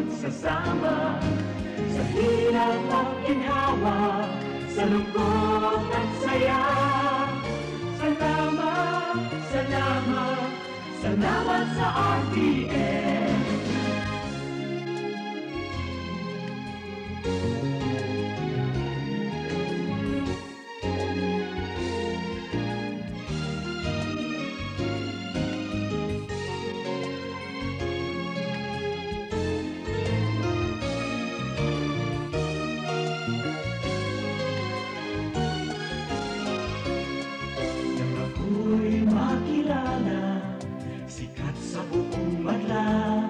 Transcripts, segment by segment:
magsasama sa hirap at ginhawa, sa lungkot at saya. Salamat, salamat, salamat sa RTN. Ako'y makilala, sikat sa buong madla.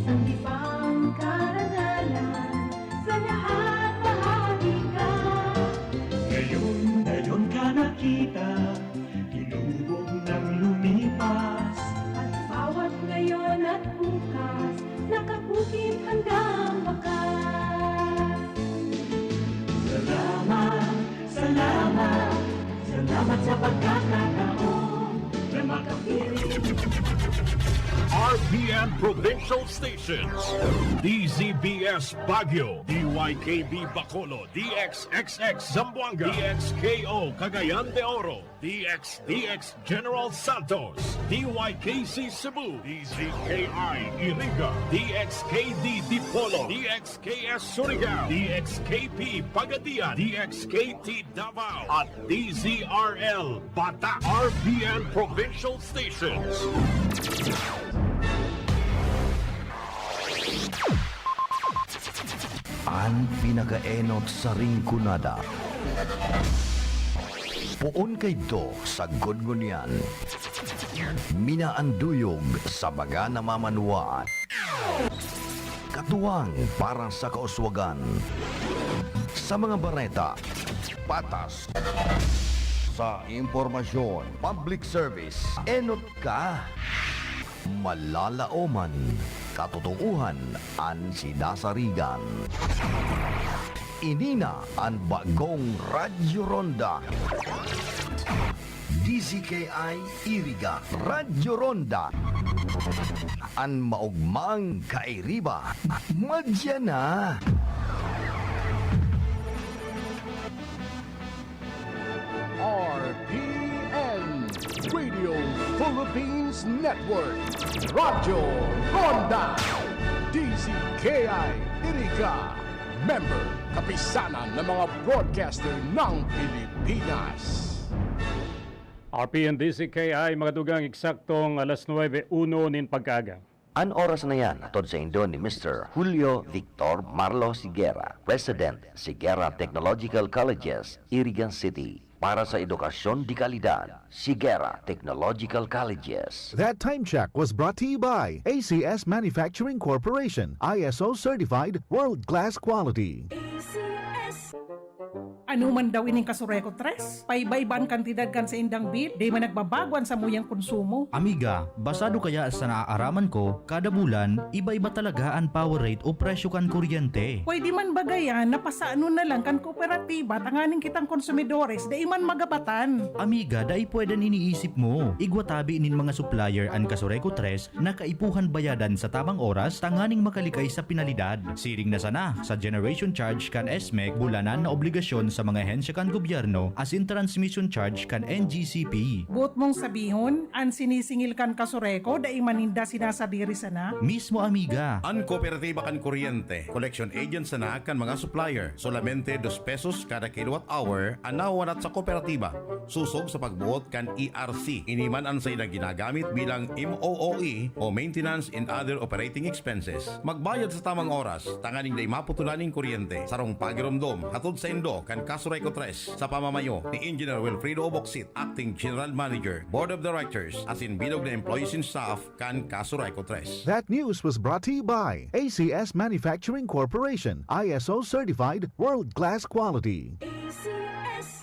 Sanggipang karangalan, sa lahat bahagi ka. Ngayon ka nakita, hinubog ng lumipas. At bawat ngayon at bukas, nakabukid hanggang wakas. Salamat, salamat, salamat sa pagkakataon na makapiling. RPN Provincial Stations, DZBS Baguio, DYKB Bacolod, DXXX Zamboanga, DXKO Cagayan de Oro, DXDX General Santos, DYKC Cebu, DZKI Iriga, DXKD Dipolo, DXKS Surigao, DXKP Pagadian, DXKT Davao, at DZRL Bata. RPN Provincial Stations. Ang pinakaenot sa ringkunada. Puon kay do sa gudgunyan. Minaanduyog sa baga na mamanuan. Katuwang para sa kauswagan. Sa mga bareta, patas. Sa impormasyon, public service, enot ka. Malalaoman, katotohanan ang sinasarigan. Inina ang bagong Radyo Ronda. DZKI Iriga Radyo Ronda. Ang maugmang kairiba. Madya na. RPN Radio Philippines Network, Radyo Ronda, DZKI Iriga, member kapisanan ng mga broadcaster ng Pilipinas. RPN DZKI magadugang eksaktong alas 9:01 nin pagkaga. An oras na yan, atod sa Indo ni Mr. Julio Victor Marlo Siguera, President, Siguera Technological Colleges, Irigan City. Para sa edukasyon di kalidad, Siguera Technological Colleges. That time check was brought to you by ACS Manufacturing Corporation, ISO certified world-class quality. ACS. Ano man daw ining kasureko tres? Paibayban kantidad kan sa indang bil, di man nagbabaguan sa muyang konsumo. Amiga, basado kaya sa naaaraman ko, kada bulan, iba-iba talaga ang power rate o presyo kan kuryente. Pwede man bagayan, napasaano na lang kan kooperatiba, tanganing kitang konsumidores, di man magabatan. Amiga, dai pweden iniisip mo. Igwatabi inin mga supplier ang Kasureko 3 na kaipuhan bayadan sa tamang oras tanganing makalikay sa pinalidad. Siring na sana sa generation charge kan SMEC bulanan na obligasyon sa mga hensya kan gobyerno as in transmission charge kan NGCP. But mong sabihon, ang sinisingil kan kasureko, dai maninda sinasabiri sana. Mismo amiga. Ang kooperatiba kan kuryente, collection agent sana kan mga supplier. Solamente 2 pesos kada kilowatt hour ang nawawanat sa kooperatiba. Susog sa pagbuot kan ERC. Iniman ang sa ilang ginagamit bilang MOOE o Maintenance and Other Operating Expenses. Magbayad sa tamang oras, tanganing day maputulaning kuryente. Sarong pagiromdom, hatod sa Indo kan Kasureko 3 sa pamamayo ni Engineer Wilfredo Oboxit, Acting General Manager, Board of Directors, as in bilog na employees and staff kan Kasureko 3. That news was brought to you by ACS Manufacturing Corporation, ISO certified world-class quality. ACS.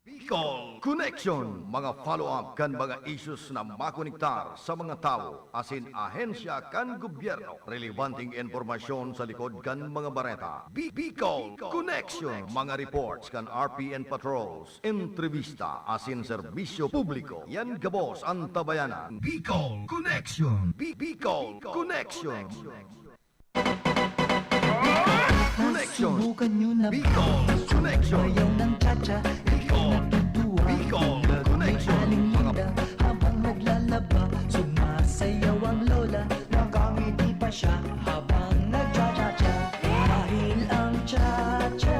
Bicol Connection, mga follow-up kan mga issues na makonektar sa mga tao, asin ahensya kan gobyerno. Relevanting informasyon sa likod kan mga bareta. Bicol Connection, mga reports kan RPN patrols, entrevista, asin serbisyo publiko. Yan gabos ang tabayanan. Bicol Connection. Bicol Connection. Connection. Subukan nyo na Bicol Connection. Ayaw ng tsa-tsa, Bicol. natutuwa. Bicol Laro may Connection. aling linda, habang naglalaba, sumasayaw ang lola. Nakangiti pa siya habang nagtsa-tsa-tsa. Dahil ang tsa-tsa,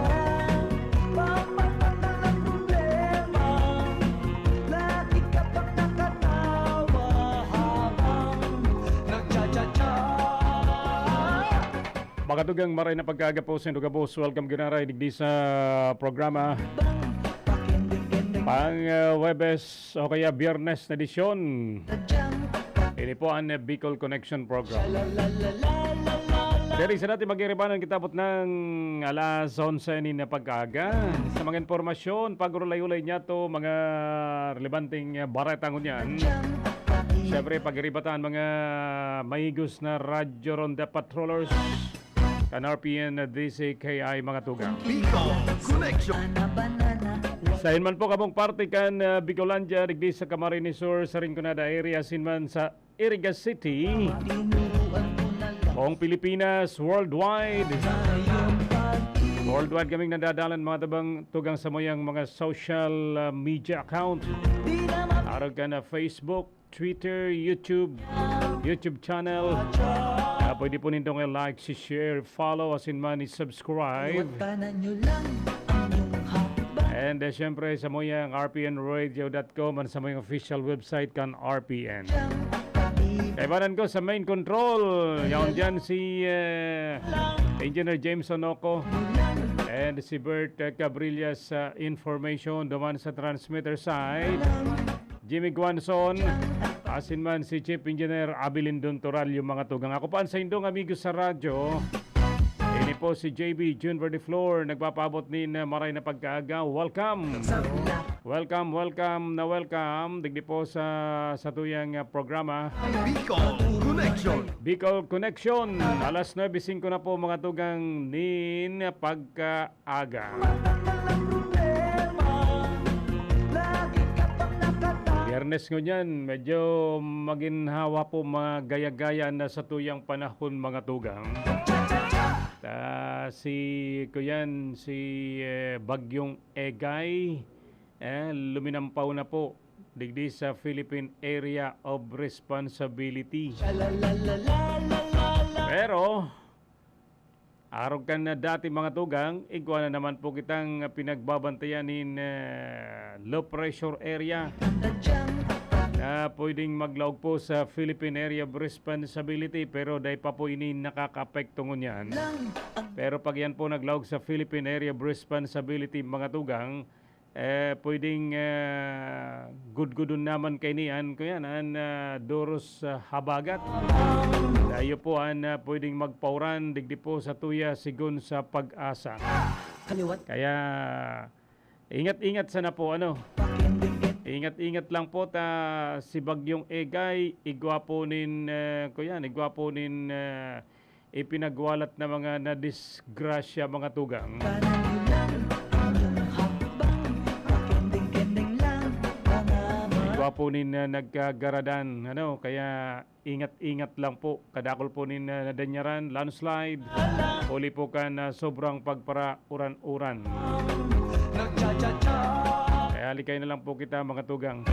pamatanda ng problema. Lagi ka pang nakatawa habang nagtsa-tsa-tsa. Makatugang maray na pagkaga po sa Indugabos. Welcome ginaray digdi sa programa pang Webes o kaya Biyernes na edisyon. Ini po ang Bicol Connection Program. Dari sa natin mag-iribanan kitabot ng alas 11 ni na pagkaga. Sa mga informasyon, pag-ulay-ulay niya to mga relevanting baretang unyan. Siyempre, pag-iribatan mga mahigos na radyo ronda patrollers kan RPN DCKI mga tugang. Bicol Connection. Sa man po kamong parte kan Bicolandia, digdi sa Camarines Sur, sa Rinconada area, sinman sa Iriga City, buong Pilipinas, worldwide. Worldwide kaming nadadalan mga tugang sa moyang mga social media account. Araw ka na Facebook, Twitter, YouTube channel. Pwede po nindong like, share, follow, asin man subscribe. And syempre sa moyang rpnradio.com at sa moyang official website kan RPN. Kaibanan ko sa main control, yaon dyan si Engineer James Onoco and si Bert Cabrillas sa information duman sa transmitter side. Jimmy Guanzon, asin man si Chief Engineer Abilindon Toral, yung mga tugang. Ako pa sa indong amigos sa radyo. Ini po si JB June Verdiflor, nagpapabot ni maray na pagkaaga. Welcome! Welcome. Digdi po sa tuyang programa. Bicol Connection. Bicol Connection. Alas 9:05 na po mga tugang nin pagkaaga. Biyernes ngunyan, medyo maginhawa po mga gaya-gaya na sa tuyang panahon mga tugang. Si Bagyong Egay, luminampaw na po digdi sa Philippine Area of Responsibility. Pero araw kan na dati mga tugang, igwa na naman po kitang pinagbabantayan in low pressure area na pwedeng maglaog po sa Philippine Area of Responsibility, pero dahil pa po ini nakaka-apekto ngunyan. Pero pag yan po naglaog sa Philippine Area of Responsibility mga tugang, pwedeng good-goodun naman kay niyan ko yan an Doros Habagat. Tayo po an pwedeng magpauran digdi po sa tuya sigun sa pag-asa. Kaya ingat-ingat sana po Ingat-ingat lang po si Bagyong Egay, igwapo nin ipinagwalat na mga nadisgrasya mga tugang. Igwapo nin nagkagaradan, kaya ingat-ingat lang po. Kadakol po nin nadanyaran, landslide, uli po kan sobrang pagpara uran-uran. Kaya halikay na lang po kita mga tugang.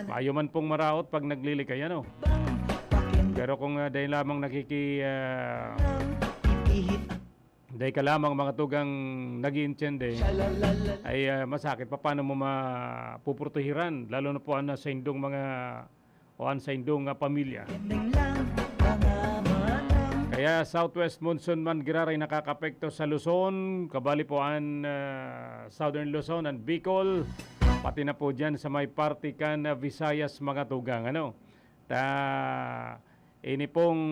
Mayo man pong maraot pag naglilikay Pero kung dahil lamang dahil ka lamang mga tugang nag-iintende ay masakit. Paano mo mapupurtuhiran? Lalo na po sa indong sa indong pamilya. Kaya Southwest Monsoon man giraray nakakapekto sa Luzon, kabali po Southern Luzon and Bicol, pati na po dyan sa may party kan Visayas mga tugang. Ini pong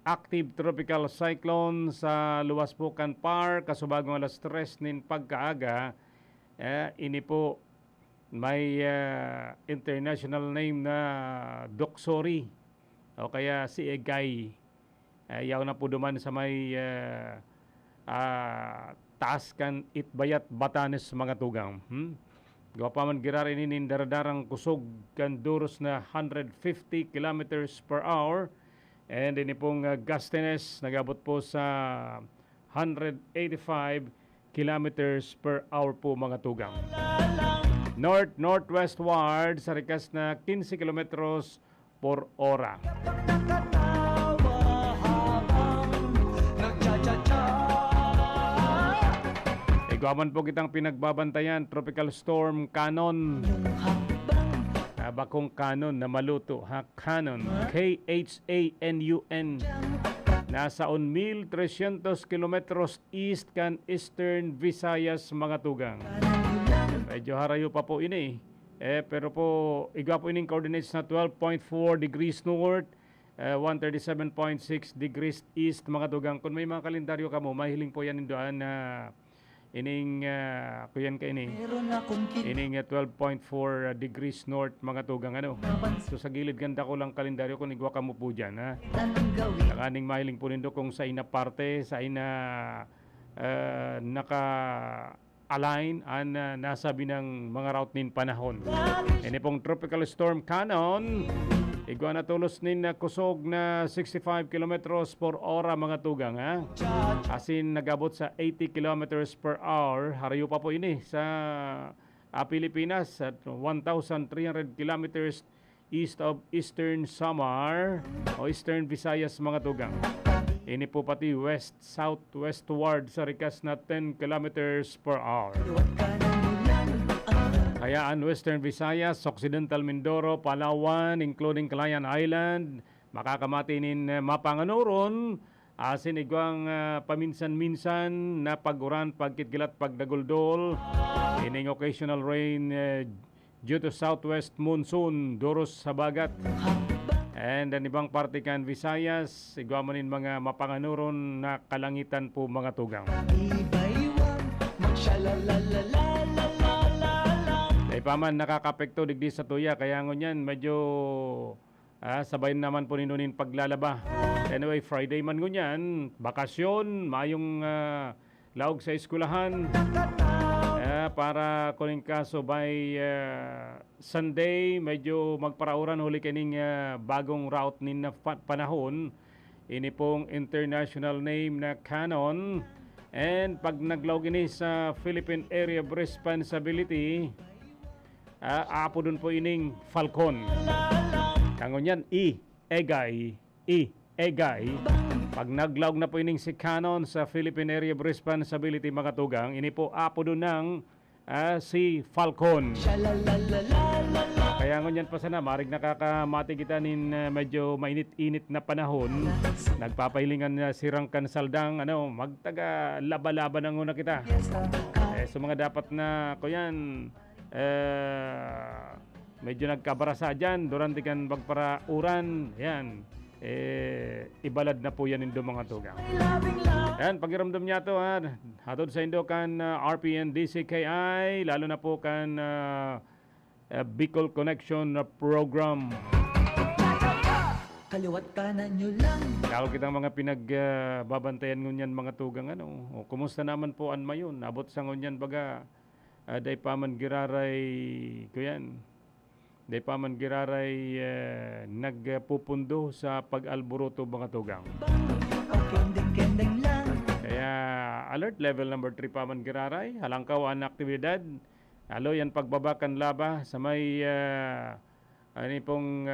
active tropical cyclone sa luwas po kan Par, kasubagong alas 3 nin pagkaaga, Ini po may international name na Doksori o kaya si Egay. Yaw na po duman sa may taas kan Itbayat Batanes mga tugang. Gawa pa man girar ini dardarang kusog kan duros na 150 kilometers per hour. And ini pong gustiness nagabot po sa 185 kilometers per hour po mga tugang. North-northwestward sa rikas na 15 kilometros por hora. Iguaman po kitang pinagbabantayan, Tropical Storm Canon. Bakong Canon na maluto, ha? Canon. K-H-A-N-U-N. Nasa 1,300 kilometros east kan Eastern Visayas mga tugang. Medyo harayo pa po ini. Pero po, igwa po ining coordinates na 12.4 degrees north, 137.6 degrees east mga tugang. Kung may mga kalendaryo ka mo, mahiling po yan doon na ining kuyan ka ini. Ining 12.4 degrees north mga tugang ano. So sa gilid ganda ko lang kalendaryo kung igwa ka mo po dyan ha. Nakaning mahiling po nindo kung sa ina parte, sa ina naka-align an nasabi ng mga route nin panahon. Ini pong Tropical Storm Canon. Igwa na tulos nin na kusog na 65 kilometers per hora mga tugang ha. Asin nagabot sa 80 kilometers per hour. Harayo pa po ini sa Pilipinas at 1,300 kilometers east of Eastern Samar o Eastern Visayas mga tugang. Ini po pati west-southwestward sa rikas na 10 kilometers per hour. Hayaan Western Visayas, Occidental Mindoro, Palawan, including Calayan Island, makakamati nin mapanganuron, asin igwang paminsan-minsan na paguran, pagkitgilat, pagdaguldol, ining occasional rain due to southwest monsoon, duros sa bagat. And ang ibang parte kan Visayas, igwa manin mga mapanganuron na kalangitan po mga tugang. Paman nakakapekto digdi sa tuya kaya ngunyan medyo sabay naman po ninunin paglalaba. Anyway, Friday man ngunyan, bakasyon, mayong laog sa eskulahan. Para kuning kaso by Sunday, medyo magparauran huli kining bagong route nin na panahon. Ini pong international name na Canon. And pag naglog ini sa Philippine Area of Responsibility, apo dun po ining Falcon. Kangon yan, Egay. Pag naglaog na po ining si Canon sa Philippine Area of Responsibility mga tugang, ini po apo dun ng si Falcon. Kaya ngunyan pa sana, marig nakakamati kita nin medyo mainit-init na panahon. Nagpapahilingan na sirangkan saldang, magtaga laba-laba na nguna kita. So mga dapat na, kuyan, medyo nagkabarasa dyan durante kan bagparauran yan ibalad na po yan indo mga tugang yan pagiramdam niya to hatod sa indo kan RPN DCKI lalo na po kan Bicol Connection program kaliwat kanan nyo lang ako kitang mga pinagbabantayan ngunyan mga tugang kumusta naman po an mayon abot sa ngunyan baga day paman giraray kuyan. Day paman giraray nagpupundo sa pag-alburuto mga tugang. Kaya alert level number 3 paman giraray, halangkaw ang aktibidad. Alo yan pagbabakan laba sa may 2.8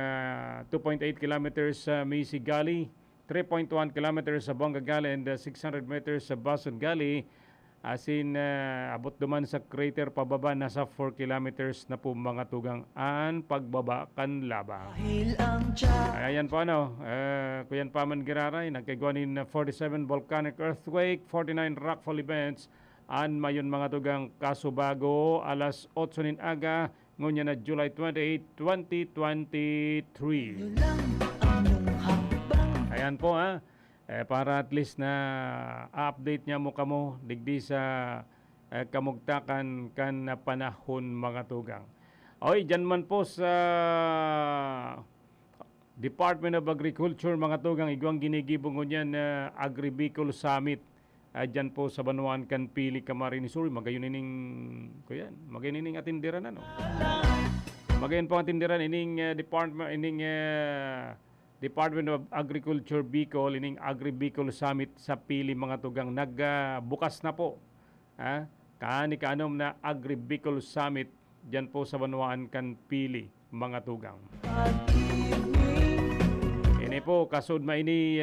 kilometers sa Misigali, 3.1 kilometers sa Bongagali and 600 meters sa Bason Gali. Asin abot duman sa crater pababa nasa 4 kilometers na po mga tugang an pagbaba kan laba. Ayan po kuyan paman giraray nagkagawanin na 47 volcanic earthquake, 49 rockfall events an mayon mga tugang Kasubago alas 8 nin aga ngunya na July 28, 2023. Ayan po para at least na update niya mo kamo digdi sa kamugtakan kan na panahon mga tugang. Oy, dyan man po sa Department of Agriculture mga tugang, igwang ginigibong niyan na Agri-Bicol Summit. Dyan po sa Banuan kan Pili Camarines Sur, magayunining ko yan, magayunining atindiran ano. Magayon po atindiran ining Department of Agriculture Bicol, ining Agri-Bicol Summit sa Pili mga tugang. Nagbukas na po. Kanom na Agri-Bicol Summit dyan po sa Banuan kan Pili mga tugang. Ini po kasud ma ini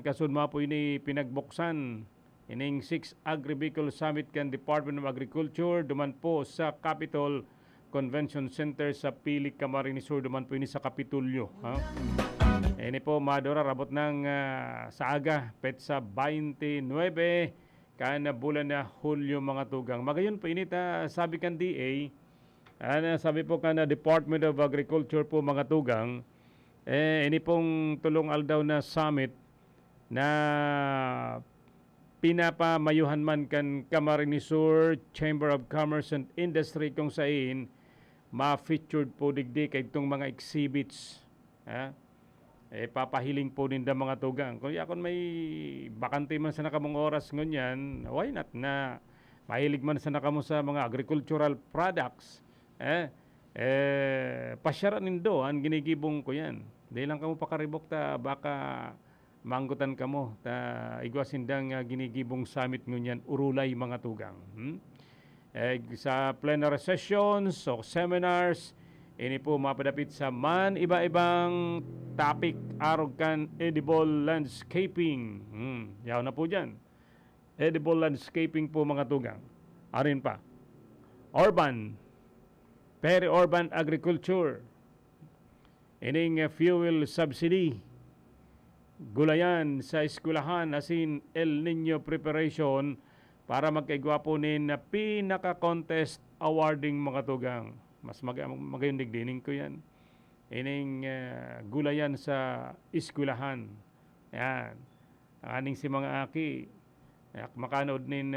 kasud ma po ini pinagbuksan ining 6th Agri-Bicol Summit kan Department of Agriculture duman po sa Capitol Convention Center sa Pili Camarines Sur, duman po ini sa Kapitulyo. Ini po madora rabot ng sa aga petsa 29 kan bulan na Hulyo mga tugang. Magayon po ini sabi kan DA, sabi po kan Department of Agriculture po mga tugang, ini pong tulong aldaw na summit na pinapamayuhan man kan Camarines Sur Chamber of Commerce and Industry kung sain ma-featured po digdi kay itong mga exhibits. Papahiling po ninda mga tugang. Kung yakon may bakante man sa nakamong oras ngunyan, why not na mahilig man sa nakamo sa mga agricultural products. Pasyaran nindo ang ginigibong ko yan. Dahil lang kamo pakaribok ta baka manggutan kamo ta igwasindang ginigibong summit ngunyan urulay mga tugang. Sa plenary sessions o seminars, ini po mapadapit sa man iba-ibang topic arog kan edible landscaping. Yaw na po dyan. Edible landscaping po mga tugang. Arin pa. Urban, peri-urban agriculture. Ining fuel subsidy. Gulayan sa eskwelahan asin El Nino preparation para magkaigwapo nin na pinaka-contest awarding mga tugang. Mas magayon digdining ko yan. Ining gulayan sa eskwelahan. Yan. Aning si mga aki. Makanood nin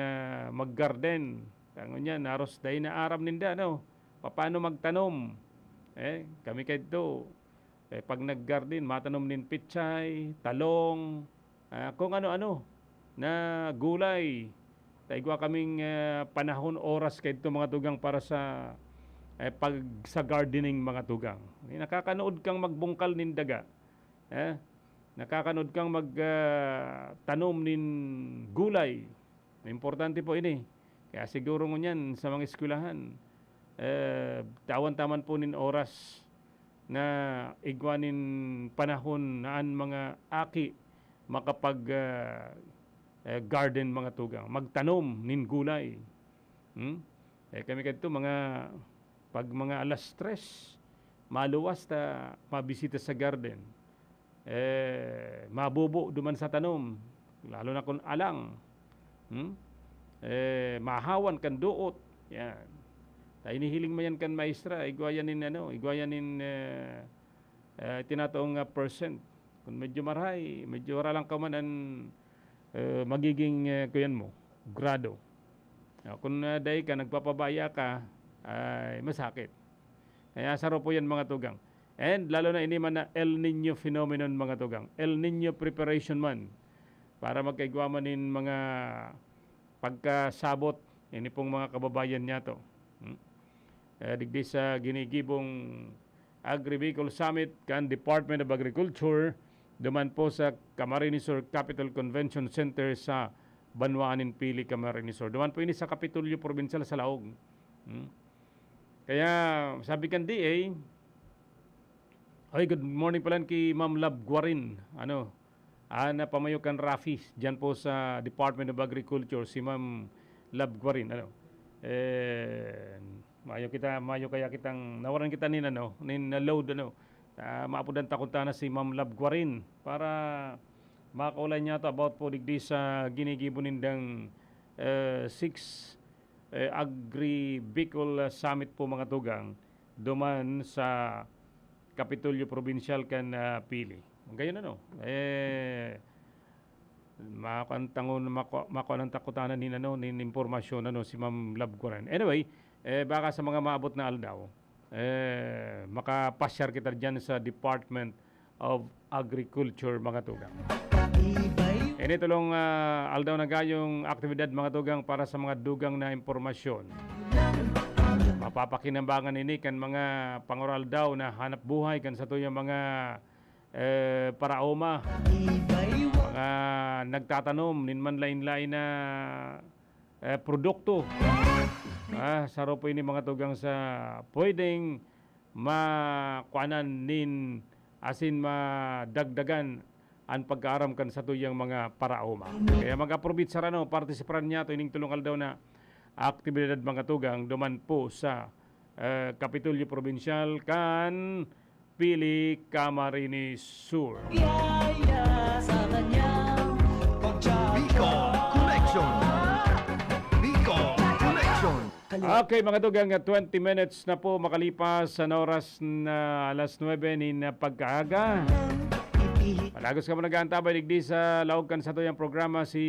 mag-garden. Tangon yan, naros dahi na aram ninda, no? Paano magtanom? Kami kayo ito. Pag nag-garden, matanom nin pichay, talong, kung ano-ano na gulay. Taigwa kaming panahon, oras kayo ito mga tugang para sa pag sa gardening mga tugang. Nakakanood kang magbungkal nin daga. Nakakanood kang magtanom nin gulay. Importante po ini. Kaya siguro ngunyan sa mga eskwelahan, tawan-taman po nin oras na igwanin panahon naan mga aki makapag garden mga tugang. Magtanom nin gulay. Kami kadto mga pag mga alas 3, maluwas ta mabisita sa garden. Mabubo duman sa tanom. Lalo na kung alang. Mahawan kan duot. Yan. Tayo inihiling mayan kan maestra, igwayan nin tinataong percent. Kung medyo marhay, medyo wala lang ka man ang magiging kuyan mo, grado. Kung dahil ka, nagpapabaya ka, ay masakit. Kaya saro po yan mga tugang. And lalo na ini man na El Nino phenomenon mga tugang. El Nino preparation man. Para magkaigwaman nin mga pagkasabot, ini pong mga kababayan niya to. Digdi sa ginigibong Agri-Bicol Summit kan Department of Agriculture duman po sa Camarines Sur Capital Convention Center sa Banuanin Pili, Camarines Sur. Duman po ini sa Kapitulyo Provincial sa Laog. Kaya sabi kan DA, good morning pala kay Ma'am Lab Guarin. Na pamayo kan Rafi diyan po sa Department of Agriculture si Ma'am Lab Guarin. Mayo kaya kitang nawaran kita nin load maapudan ta kunta na si Ma'am Lab Guarin para makaulay niya to about po digdi sa ginigibon nindang 6 Agri-Bicol Summit po mga tugang duman sa Kapitulyo Provincial kan Pili. Ngayon makuha ng takutanan ni impormasyon si Ma'am Love ko rin. Anyway, baka sa mga maabot na aldaw, makapasyar kita dyan sa Department of Agriculture, mga tugang. Ini tulong aldaw na gayong aktibidad, mga tugang, para sa mga dugang na impormasyon. Mapapakinambangan ini kan mga pangoral daw na hanap buhay kan sa tuyang mga paraoma, mga nagtatanom ninman lain-lain na produkto. Saro po ini mga tugang sa pwedeng makuanan nin asin madagdagan ang pagkaaram kan sa tuyang mga paraoma. Kaya mag-approbit sa partisiparan niya ito ining tulungal daw na aktibidad, mga tugang, duman po sa Kapitolyo Provincial kan Pili, Camarines Sur. Bicol Connection. Bicol Connection. Okay, mga tugang, 20 minutes na po makalipas sa oras na alas 9 nin pagkaaga. Malagos ka mo nag-aantabay digdi sa laog kan sa tuyang programa si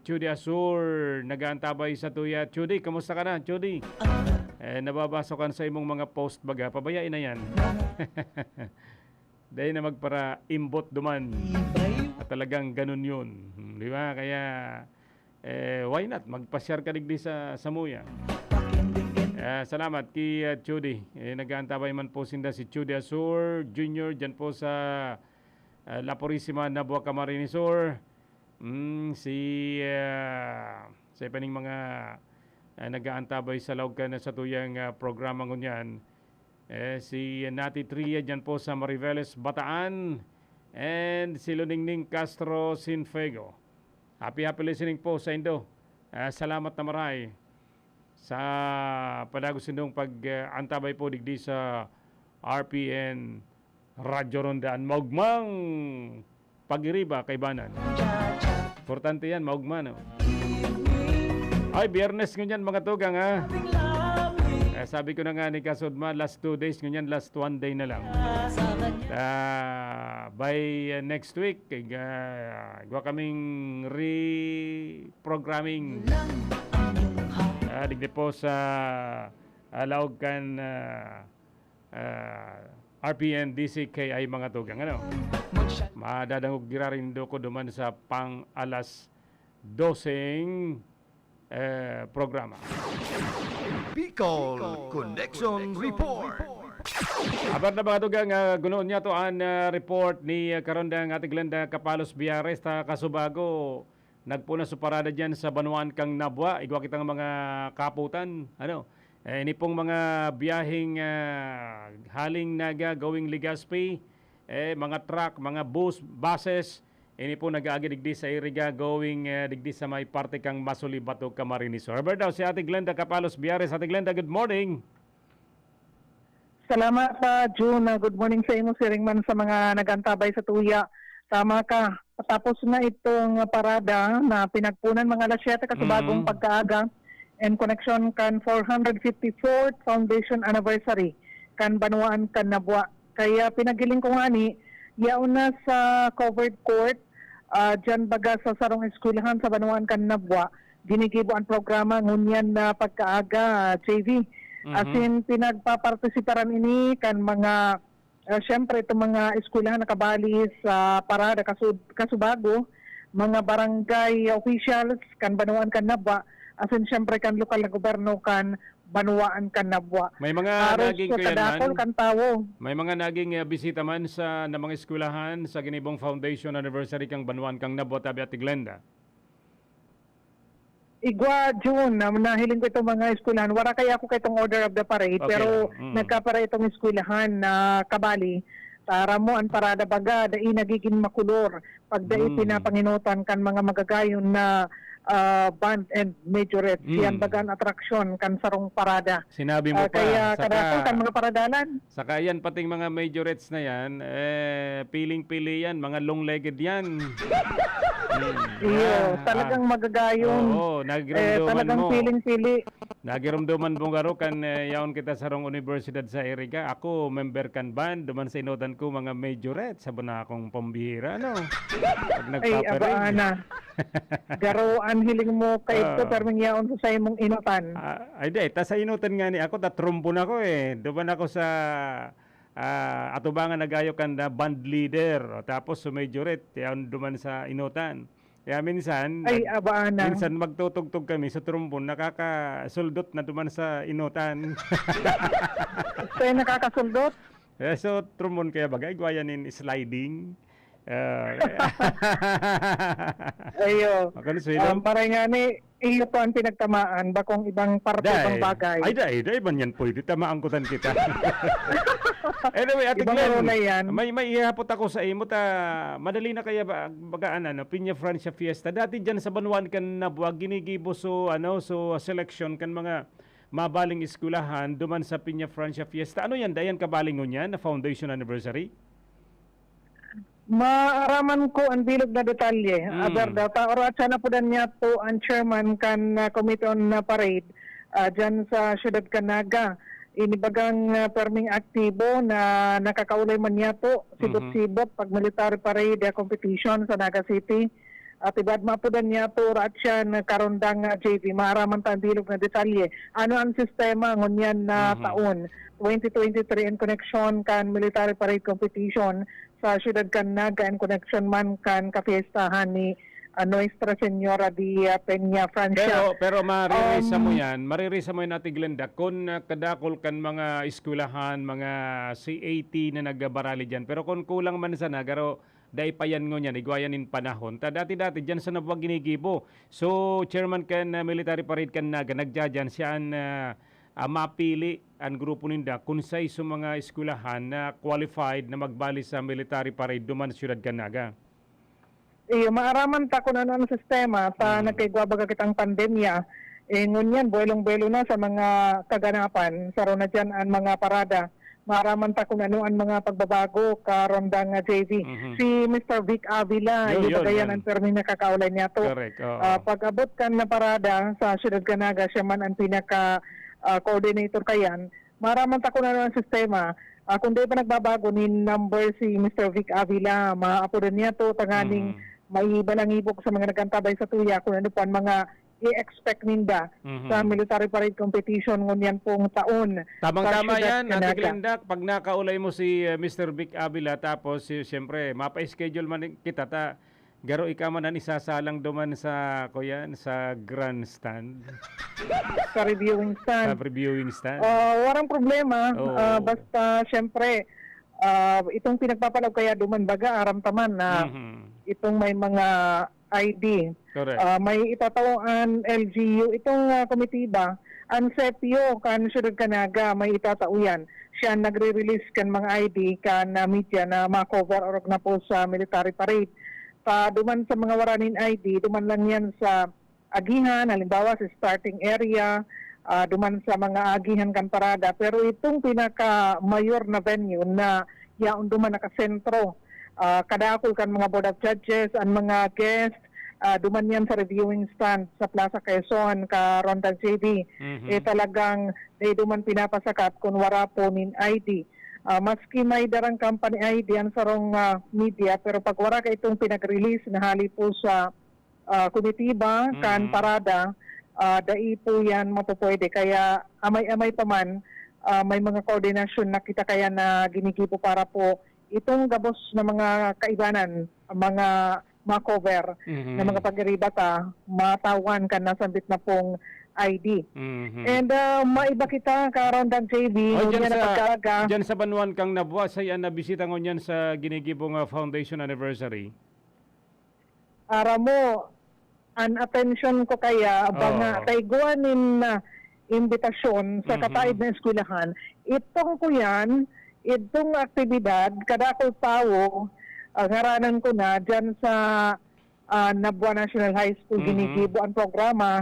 Chudi Asur. Nag-aantabay sa tuya. Chudi, kamusta ka na, Chudi? Nababasa kan sa imong mga post baga. Pabayain na yan. Dahil na magpara imbot duman. At talagang ganun yun. Di ba? Kaya why not? Magpasyar ka digdi sa Samuya. Salamat kay Chudi. Nag-aantabay man po sinda si Chudi Asur Jr. dyan po sa La Purisima, Nabua, Camarines Sur. Sa ipaning mga nag-aantabay sa laog ka na sa tuyang programa ngunyan. Si Nati Tria dyan po sa Mariveles, Bataan. And si Luningning Castro Sinfego. Happy listening po sa Indo. Salamat na maray sa padagos indong pag-antabay po digdi sa RPN Radyo Rondaan. Maugmang pag-iriba kay Banan. Importante yan, maugman. Ay, Biyernes ngunyan, mga tugang, ha? Sabi ko na nga ni Kasudma, last 2 days, ngunyan last 1 day na lang. By next week, gawa kaming reprogramming. Digdi po sa laog kan RPN DCKI, mga tugang. Madadangog girarindo ko duman sa pang alas 12 programa. Bicol Connection Report. Abar na, mga tugang, gunoon niya to ang report ni karondang ating Glenda Capalos Biares ta Kasubago. Nagpuna sa parada dyan sa Banuan kang Nabwa. Igwa kitang mga kaputan. Ini pong mga biyaheng haling Naga going Legazpi, mga truck, mga buses, ini po nag-aagi digdi sa Iriga going digdi sa may parte kang Masuli, Bato, Camarines Sur. Herbert daw si Ate Glenda Capalos Biares. Ate Glenda, good morning. Salamat June. Good morning sa imo, Siringman, sa mga nagantabay sa tuya. Tama ka. Tapos na itong parada na pinagpunan mga alas 7 kasubagong pagkaaga and connection kan 454th Foundation Anniversary kan Banuan kan Nabwa. Kaya pinagiling ko nga ni yaon na sa covered court dyan baga sa sarong eskwelahan sa Banuan kan Nabwa. Ginigibo ang programa ngunyan na pagkaaga, JV. As in pinagpapartisiparan ini kan mga syempre itong mga eskwelahan nakabali sa parada Kasubago, mga barangay officials kan Banuan kan Nabwa, asin syempre kan lokal na gobyerno kan Banuan kan Nabwa. May mga naging kadakol kan tawo. May mga naging bisita man sa na mga eskwelahan sa ginibong Foundation Anniversary kang Banuan kang Nabwa, tabi Ate Glenda. Igwa June, nahiling ko itong mga eskwelahan. Wala kaya ako kay itong order of the parade, okay, pero nagkapara itong eskwelahan na kabali. Para mo ang parada baga, dai nagiging makulor. Pag dai pinapanginutan kan mga magagayon na band and majorettes. Yan baga ang atraksyon kan sarong parada. Sinabi mo pa. Kaya kadako kan mga paradalan. Saka yan, pating mga majorettes na yan, piling-pili yan, mga long-legged yan. Iyo, talagang magagayon. Oo, nagiramdaman Talagang mo. piling-pili. Nagiramdaman mo garo kan yaon kita sa rong universidad sa Erika. Ako member kan band, duman sa inutan ko mga majorette, sabi na akong pambihira, no? Pag Ay, nagpaparig. abaana. Garoan hiling mo kay ito, pero yaon sa imong inutan. Ay, di, ta sa inutan nga ni ako, tatrombon ako eh. Duman ako sa atubangan nagayo kan na band leader. O, tapos sa majorette, yaon duman sa inutan. Kaya minsan, Ay, abaana. minsan magtutugtog kami sa trombon, nakakasuldot na duman sa inutan. Kaya nakakasuldot. So, trombon kaya bagay, gwayanin sliding. Ayo. Ako Para nga ni, iyo po ang pinagtamaan, bakong ibang parte pang bagay. Ay, man yan pwede, tamaangkutan kita. Anyway, Ate Ibang Glenn, role yan. may ihapot ako sa imo, madali na kaya bagaan, Piña Francia Fiesta. Dati dyan sa Banwan kan nabuwag, ginigibo so selection kan mga mabaling eskulahan, duman sa Piña Francia Fiesta. Ano yan, dayan kabalingon yan, na foundation anniversary? Maaraman ko ang bilog na detalye. Aberda, taoratsa na po niya to ang chairman kan committee on parade dyan sa Siyudad Canaga. Inibagang perming aktibo na nakakaulay man niya to, sibot-sibot pag military parade competition sa Naga City. At ibad mapudan niya to ratsya na karondang JV. Maaraman ta ang bilog na detalye. Ano ang sistema ngunyan na taon? 2023 in connection kan military parade competition sa Siyudad Canaga in connection man kan kapiestahan ni Nuestra Señora de Peña Francia. Pero maririsa mo yan, Ate Glenda, kung kadakol kan mga eskwelahan, mga C80 na nagbarali dyan, pero kung kulang man sana, garo dahil pa yan ngunyan, igwayanin panahon. Dati-dati dyan sa nabuwag ginigibo. So, chairman kan military parade kan naga, nagdyan siyaan mapili ang grupo ninda kung sa iso mga eskwelahan na qualified na magbali sa military parade duman sa Siyudad Canaga. Maaraman ta kung ano ang sistema sa nagkaigwabaga kitang pandemya. Ngunyan, buwelong-buwelo na sa mga kaganapan. Sa na dyan ang mga parada. Maaraman ta kung ano ang mga pagbabago karondang JV. Si Mr. Vic Avila, ibagayan ang termin na kakaulay niya to. Correct. Pag-abot kan na parada sa Siyudad Canaga, siya man ang pinaka-coordinator kayan. Maaraman ta kung ano ang sistema. Kung di pa nagbabago ni number si Mr. Vic Avila, maapunan niya to tanganing may balangibok sa mga nagkantabay sa tuya kung ano po ang mga i-expect ninda sa military parade competition ngunyan pong taon. Tamang-tama yan, Ate Glenda. Pag nakaulay mo si Mr. Vic Avila, tapos siyempre, mapa-schedule man kita, garo ikaman ang isasalang duman sa grandstand. Sa reviewing stand. Sa reviewing stand. Warang problema. Basta siyempre, itong pinagpapalaw kaya duman baga, aramtaman na itong may mga ID. Correct. May itatawang LGU. Itong komitiba, ang CEPIO, kan Siyudad Canaga, may itatao yan. Siya nagre-release kan mga ID kan media na ma-cover or na po sa military parade. Duman sa mga waranin ID, duman lang yan sa agihan, halimbawa sa starting area, duman sa mga agihan kan parada. Pero itong pinaka-mayor na venue na yaon duman nakasentro, kadakol kan mga board of judges, ang mga guests, duman yan sa reviewing stand sa Plaza Quezon, ka Rondang JV. Talagang duman pinapasakat kung wara po nin ID. Maski may darang company ID ang sarong media, pero pag wala ka itong pinag-release na hali po sa komitiba, kan parada, dai po yan mapupwede. Kaya amay-amay pa man, may mga koordinasyon na kita kaya na ginigibo para po itong gabos na mga kaibanan, mga ma-cover na mga pag-iribata, matawan ka nasambit na pong ID. And maiba kita ka-around ang JV. Diyan sa Banwan kang nabuwa, saya nabisita ko niyan sa ginigibong foundation anniversary. Mo, an attention ko kaya, banga taiguanin na imbitasyon sa kataid na eskwelahan. Itong ko yan, itong aktibidad, kadakol pawo, ngaranan ko na dyan sa Nabua National High School, ginigibo ang programa.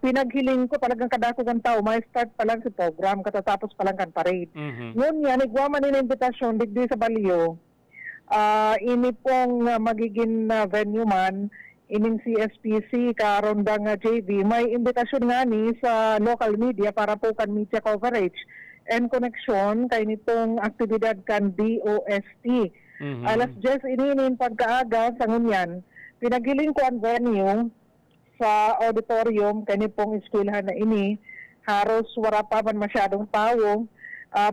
Pinaghiling ko talagang kadako ng tao, may start pa lang si program, katatapos pa lang kan parade. Ngun yan, igwaman nila imbitasyon, digdi sa Balyo, ini pong magiging venue man, ining CSPC karon nga JV may imbitasyon nga ni sa local media para po kan media coverage and connection kay nitong aktibidad kan DOST. Alas 10 ininin pagkaaga sa ngunyan, pinagiling ko ang venue sa auditorium kani pong eskwelahan na ini. Haros wala pa man masyadong tao,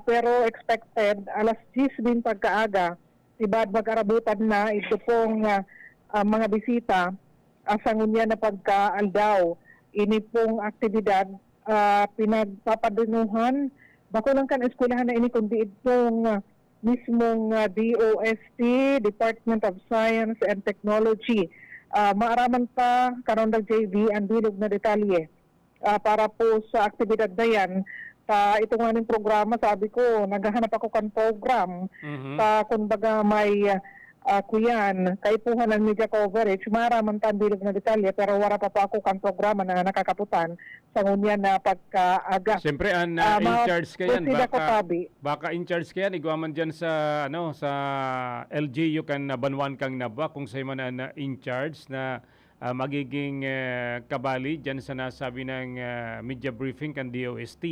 pero expected alas 10 din pagkaaga, tibad mag-arabutan na ito pong mga bisita sa ngunyan na pagkaaldaw. Ini pong aktibidad pinagpapadunuhan bako lang kan eskwelahan na ini kundi itong mismong DOST, Department of Science and Technology. Maaraman pa karon ng JV ang bilog na detalye para po sa aktibidad na yan. Ito nga ng programa, sabi ko, naghahanap ako kan program kung baga may kuyan, kaipuhan ng media coverage, maaraman pa ang bilog na detalye, pero wala pa po ako kan programa na nakakaputan sa ngunyan na pagkaaga. Siyempre, in charge ka yan. Baka in charge ka yan. Iguaman dyan sa, sa LGU kan banwan kang naba kung sa'yo man na in charge na magiging kabali dyan sa nasabi ng media briefing kan DOST.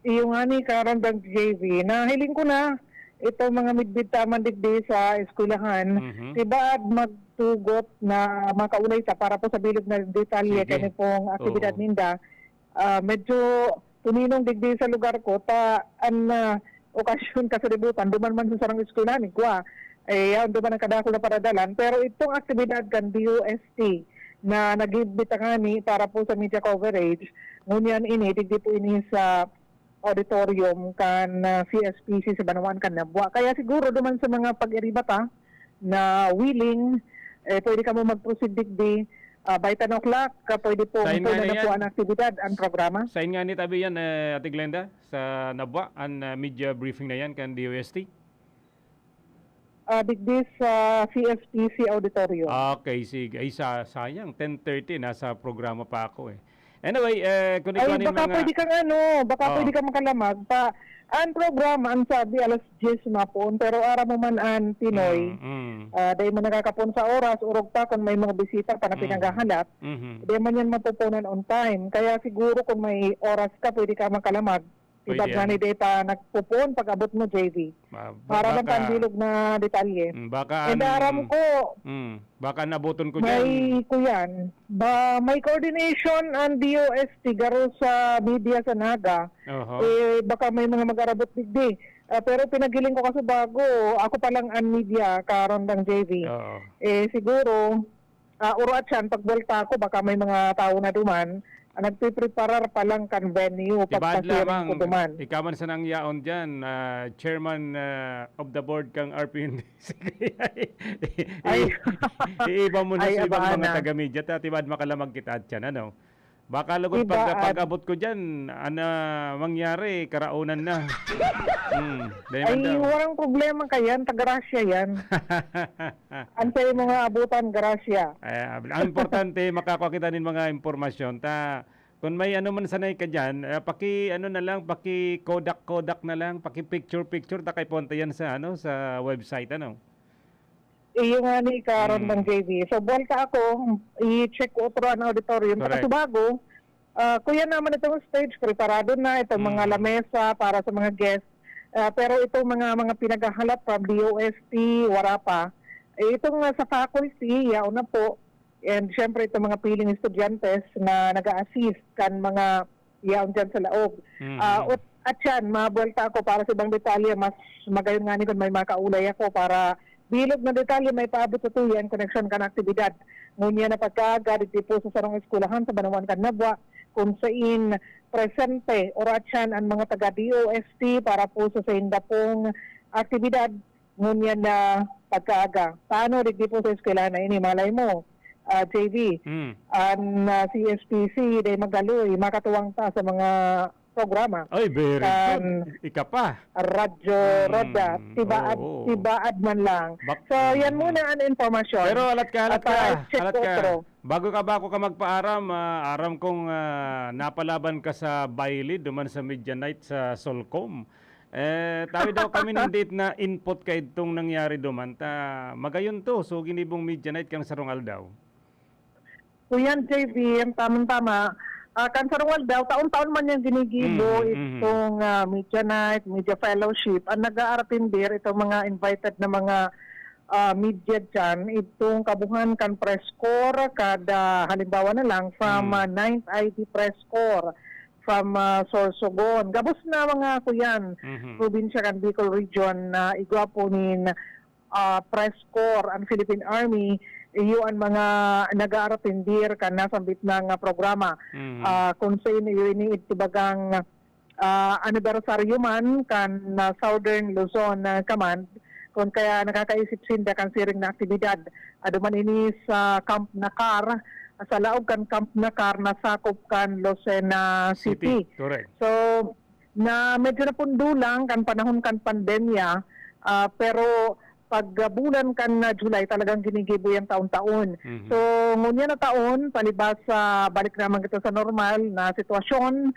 Iyo nga ni karon ng JV, nahiling ko na ito mga midbid taman digdi sa eskwelahan, diba magtugot na makaulay sa para po sa bilog na detalye kani pong aktibidad ninda. Medyo tuminong digdi sa lugar ko okasyon kasalibutan duman man sa sarang eskwelahan igwa yan duman ang kadako na paradalan, pero itong aktibidad kan DOST na nagibitangani para po sa media coverage ngunyan ini digdi po ini sa auditorium kan CSPC sa Banawan kan Nabwa. Kaya siguro duman sa mga pag-iribata na willing, pwede ka mo mag-proceed digdi by 10 o'clock, pwede po na po ang aktibidad, ang programa. Sain nga ni tabi yan, Ate Glenda, sa Nabwa, ang media briefing na yan kan DOST? Digdi sa CSPC auditorium. Okay, sige. Ay, sayang, 10:30, nasa programa pa ako eh. Anyway, kung baka pwede kang pwede kang makalamag pa. Ang programa, ang sabi, alas 10 na po, pero ara mo man ang Pinoy, dahil mo nakakapon sa oras, urog pa kung may mga bisita pa na pinagahanap, dahil man yan mapupunan on time. Kaya siguro kung may oras ka, pwede ka makalamag. Ibag na ni data nagpupon pag-abot mo, JV. Para lang pandilog na detalye. Baka aram ko, baka nabuton ko dyan. May coordination ang DOST garo sa media sa Naga. Baka may mga mag-arabot digdi. Pero pinagiling ko kasi bago, ako pa lang ang media karon ng JV. Siguro, urat yan, pagbalta ko, baka may mga tao na duman. Nagpipreparar pa lang kan venue pagpasiring ko duman. Ikaw man sa nang yaon dyan, chairman of the board kang RPN. Iiba mo na sa ibang mga taga-media. Tibad makalamag kita at yan, ano? Baka lagot pag-abot ko dyan, mangyari, karaunan na. Walang problema kayan, taga-Russia yan. Antay mga abutan, Garasya. Ang importante, makakuha kita ng mga impormasyon. Kung may man sanay ka dyan, paki Kodak na lang, paki picture, takay ponte yan sa website, Iyo nga ni karon ng JV. So, buwalta ako, i-check ko otro ang auditorium. Kasi bago, kuya naman itong stage, preparado na itong mga lamesa para sa mga guests. Pero itong mga pinaghahalap from DOST, wala pa. Itong sa faculty, yaon na po. And syempre itong mga piling estudyantes na nag-a-assist kan mga yaon dyan sa laog. At yan, mabuwalta ako para sa ibang detalye. Mas magayon nga ni kung may makaulay ako para bilog na detalye may paabot sa tuyan connection kan aktibidad. Ngunya na pagkaaga dito po sa sarong eskwelahan sa Banawan kan Nabwa kung saan presente oratyan ang mga taga-DOST para po sa inda pong aktibidad ngunya na pagkaaga. Paano dito po sa eskwelahan na ini? Malay mo, JV, ang CSPC day magaloy, makatuwang ta sa mga programa. Ay, very good. Ika pa. Radyo, Roda, tibaad man lang. So, yan muna ang informasyon. Pero alat ka. Bago ka magpaaram, aram kong napalaban ka sa baile duman sa Media Night sa Solcom. Tawi daw kami ng date na input kay itong nangyari duman. Magayon to, so ginibong media night kang sarong aldaw. Kuyan, JV, tamang-tama. Kansarwal daw, taon-taon man yung ginigibo itong media night, media fellowship. Ang nag-aaratindir, itong mga invited na mga media dyan, itong kabuhan kan press corps, kada halimbawa na lang, from 9th ID press corps, from Sorsogon. Gabos na mga kuyan, probinsya kan Bicol Region na igwaponin press corps ang Philippine Army, iyo ang mga nag-aaratindir kan nasambit ng programa. Kung sa ini itibagang anibersaryo man kan Southern Luzon Command, kung kaya nakakaisip sinda kan siring na aktibidad. Aduman ini sa Camp Nakar, sa laog kan Camp Nakar, nasakop kan Lucena City. Correct. So, na medyo napundulang kan panahon kan pandemya, pero pag bulan kan July talagang ginigibo yung taon-taon. So, ngunya na taon, palibas sa balik naman kita sa normal na sitwasyon,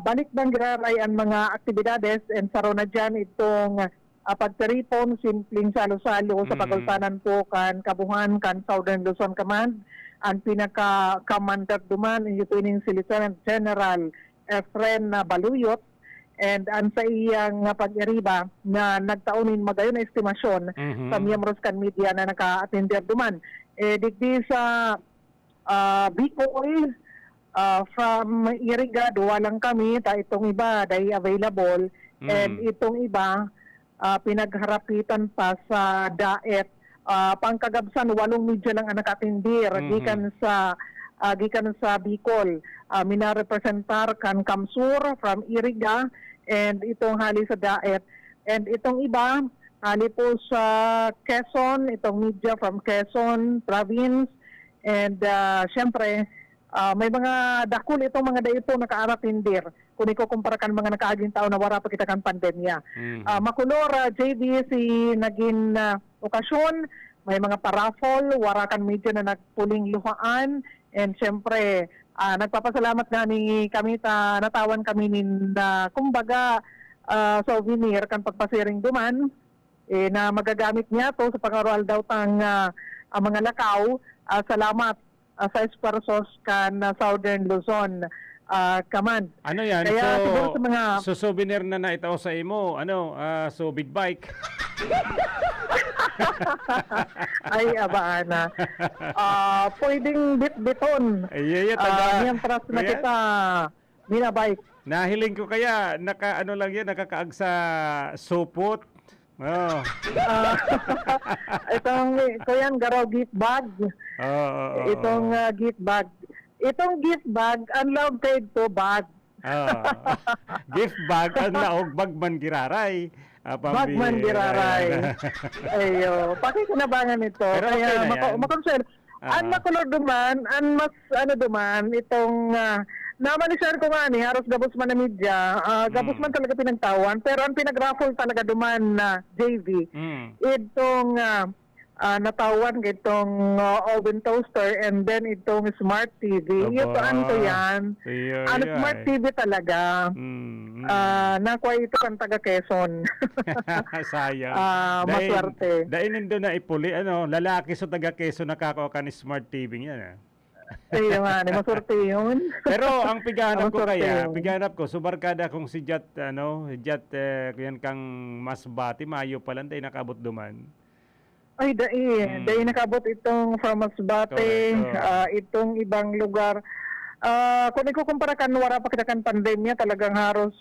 balik bang giraray ang mga aktibidades and saro na dyan itong pagtaripon, simpleng salo-salo sa pagultanan po kan kabuhan kan Southern Luzon Command. Ang pinaka-commander duman, ito ining si Lieutenant General Efren Baluyot, and ang sa iyang pag-iriba na nagtaunin magayon na estimasyon sa miyembros kan media na naka-attender duman. Digdi sa Bicol, from Iriga, duwa lang kami, itong iba day available, and itong iba pinagharapitan pa sa Daet. Pangkagabsan, 8 media lang ang nakatindir, gikan sa Bicol. Minarepresentar kan Kamsur from Iriga, and itong hali sa Daet. And itong iba, hali po sa Quezon, itong media from Quezon Province. And syempre, may mga dakul itong mga dayo po nakaaratindir. Kung ikukumpara kan mga nakaaging tao na wala pa kita kan pandemya. Makulor, JB, si naging okasyon, may mga paraffol, wara kan media na nagpuling luhaan. And syempre, nagpapasalamat nga ni kami, natawan kami kumbaga souvenir kan pagpasiring duman, na magagamit niya to sa pangaral daw tang mga lakaw. Salamat sa esparsos kan Southern Luzon Command. Ano yan? Kaya siguro sa mga souvenir na naitaw sa imo, so big bike. Ay, abaana. Pwedeng bit-biton. Niyantras na kita. Minabike. Nahiling ko kaya, nakakaag sa supot. Oh. Itong, kuyan, garaw gift bag. Itong gift bag. Itong gift bag, unload paid to bag. Gift bag, ang laog, bagman giraray. Bagman giraray. Ayo, pakikinabangan ito. Pero okay kaya na yan. makonsel. Ang makulor duman, ang mas duman, itong namanisan ko nga ni, haros gabos man na media, gabos man talaga pinagtawan, pero ang pinagraffle talaga duman na JV, itong natawan itong oven toaster and then itong smart TV. Ito ano yan? Ano smart TV talaga. Nakuha ito kan taga Quezon. Sayang. Maswerte. Dainin doon na ipuli, lalaki sa taga Quezon nakakuha ka ni smart TV yan. Ayun nga, maswerte yun. Pero ang piganap ko subarkada kung si Jat, yan kang Masbati, Mayo pa lang, dahil nakabot duman. Ay, dahil nakabot itong from Masbate, itong ibang lugar. Kung ikukumpara kan, wala pa kita kan pandemya, talagang haros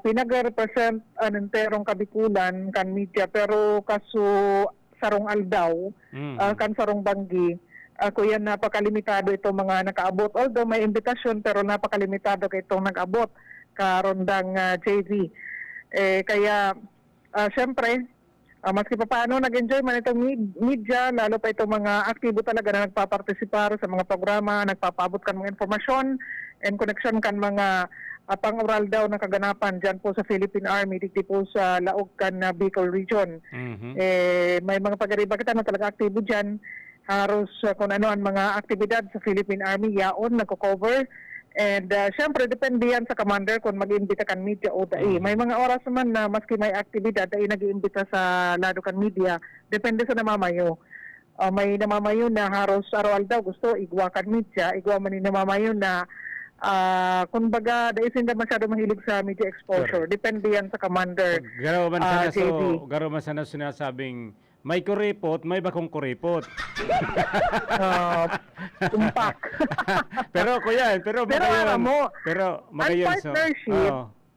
pinag-represent anong kabikulan kan media, pero kaso sarong aldaw, kan sarong banggi, kuya napakalimitado itong mga nakaabot. Although may imbitasyon, pero napakalimitado kay itong nag-abot karondang JV. Kaya, syempre, maski pa paano nag-enjoy man itong media, lalo pa itong mga aktibo talaga na nagpapartisipar sa mga programa, nagpapabot kan mga informasyon and connection kan mga pang-oral daw na kaganapan dyan po sa Philippine Army, dito po sa laog kan Bicol Region. May mga pag-ariba kita na talaga aktibo dyan, haros kung ano ang mga aktibidad sa Philippine Army, yaon, nagko-cover. And syempre, depende yan sa commander kung mag-iimbita kan media o dai. May mga oras naman na maski may aktibidad, dai nag-iimbita sa lado kan media. Depende sa namamayo. May namamayo na haros aral daw gusto, igwa kan media. Igwa man yung namamayo na kumbaga, dahil hindi masyado mahilig sa media exposure. Depende yan sa commander. Garo man sana JB. garo man sana sinasabing may kuripot, may bakong kuripot. Tumpak. pero kuya, pero alam mo, pero ang magayon partnership,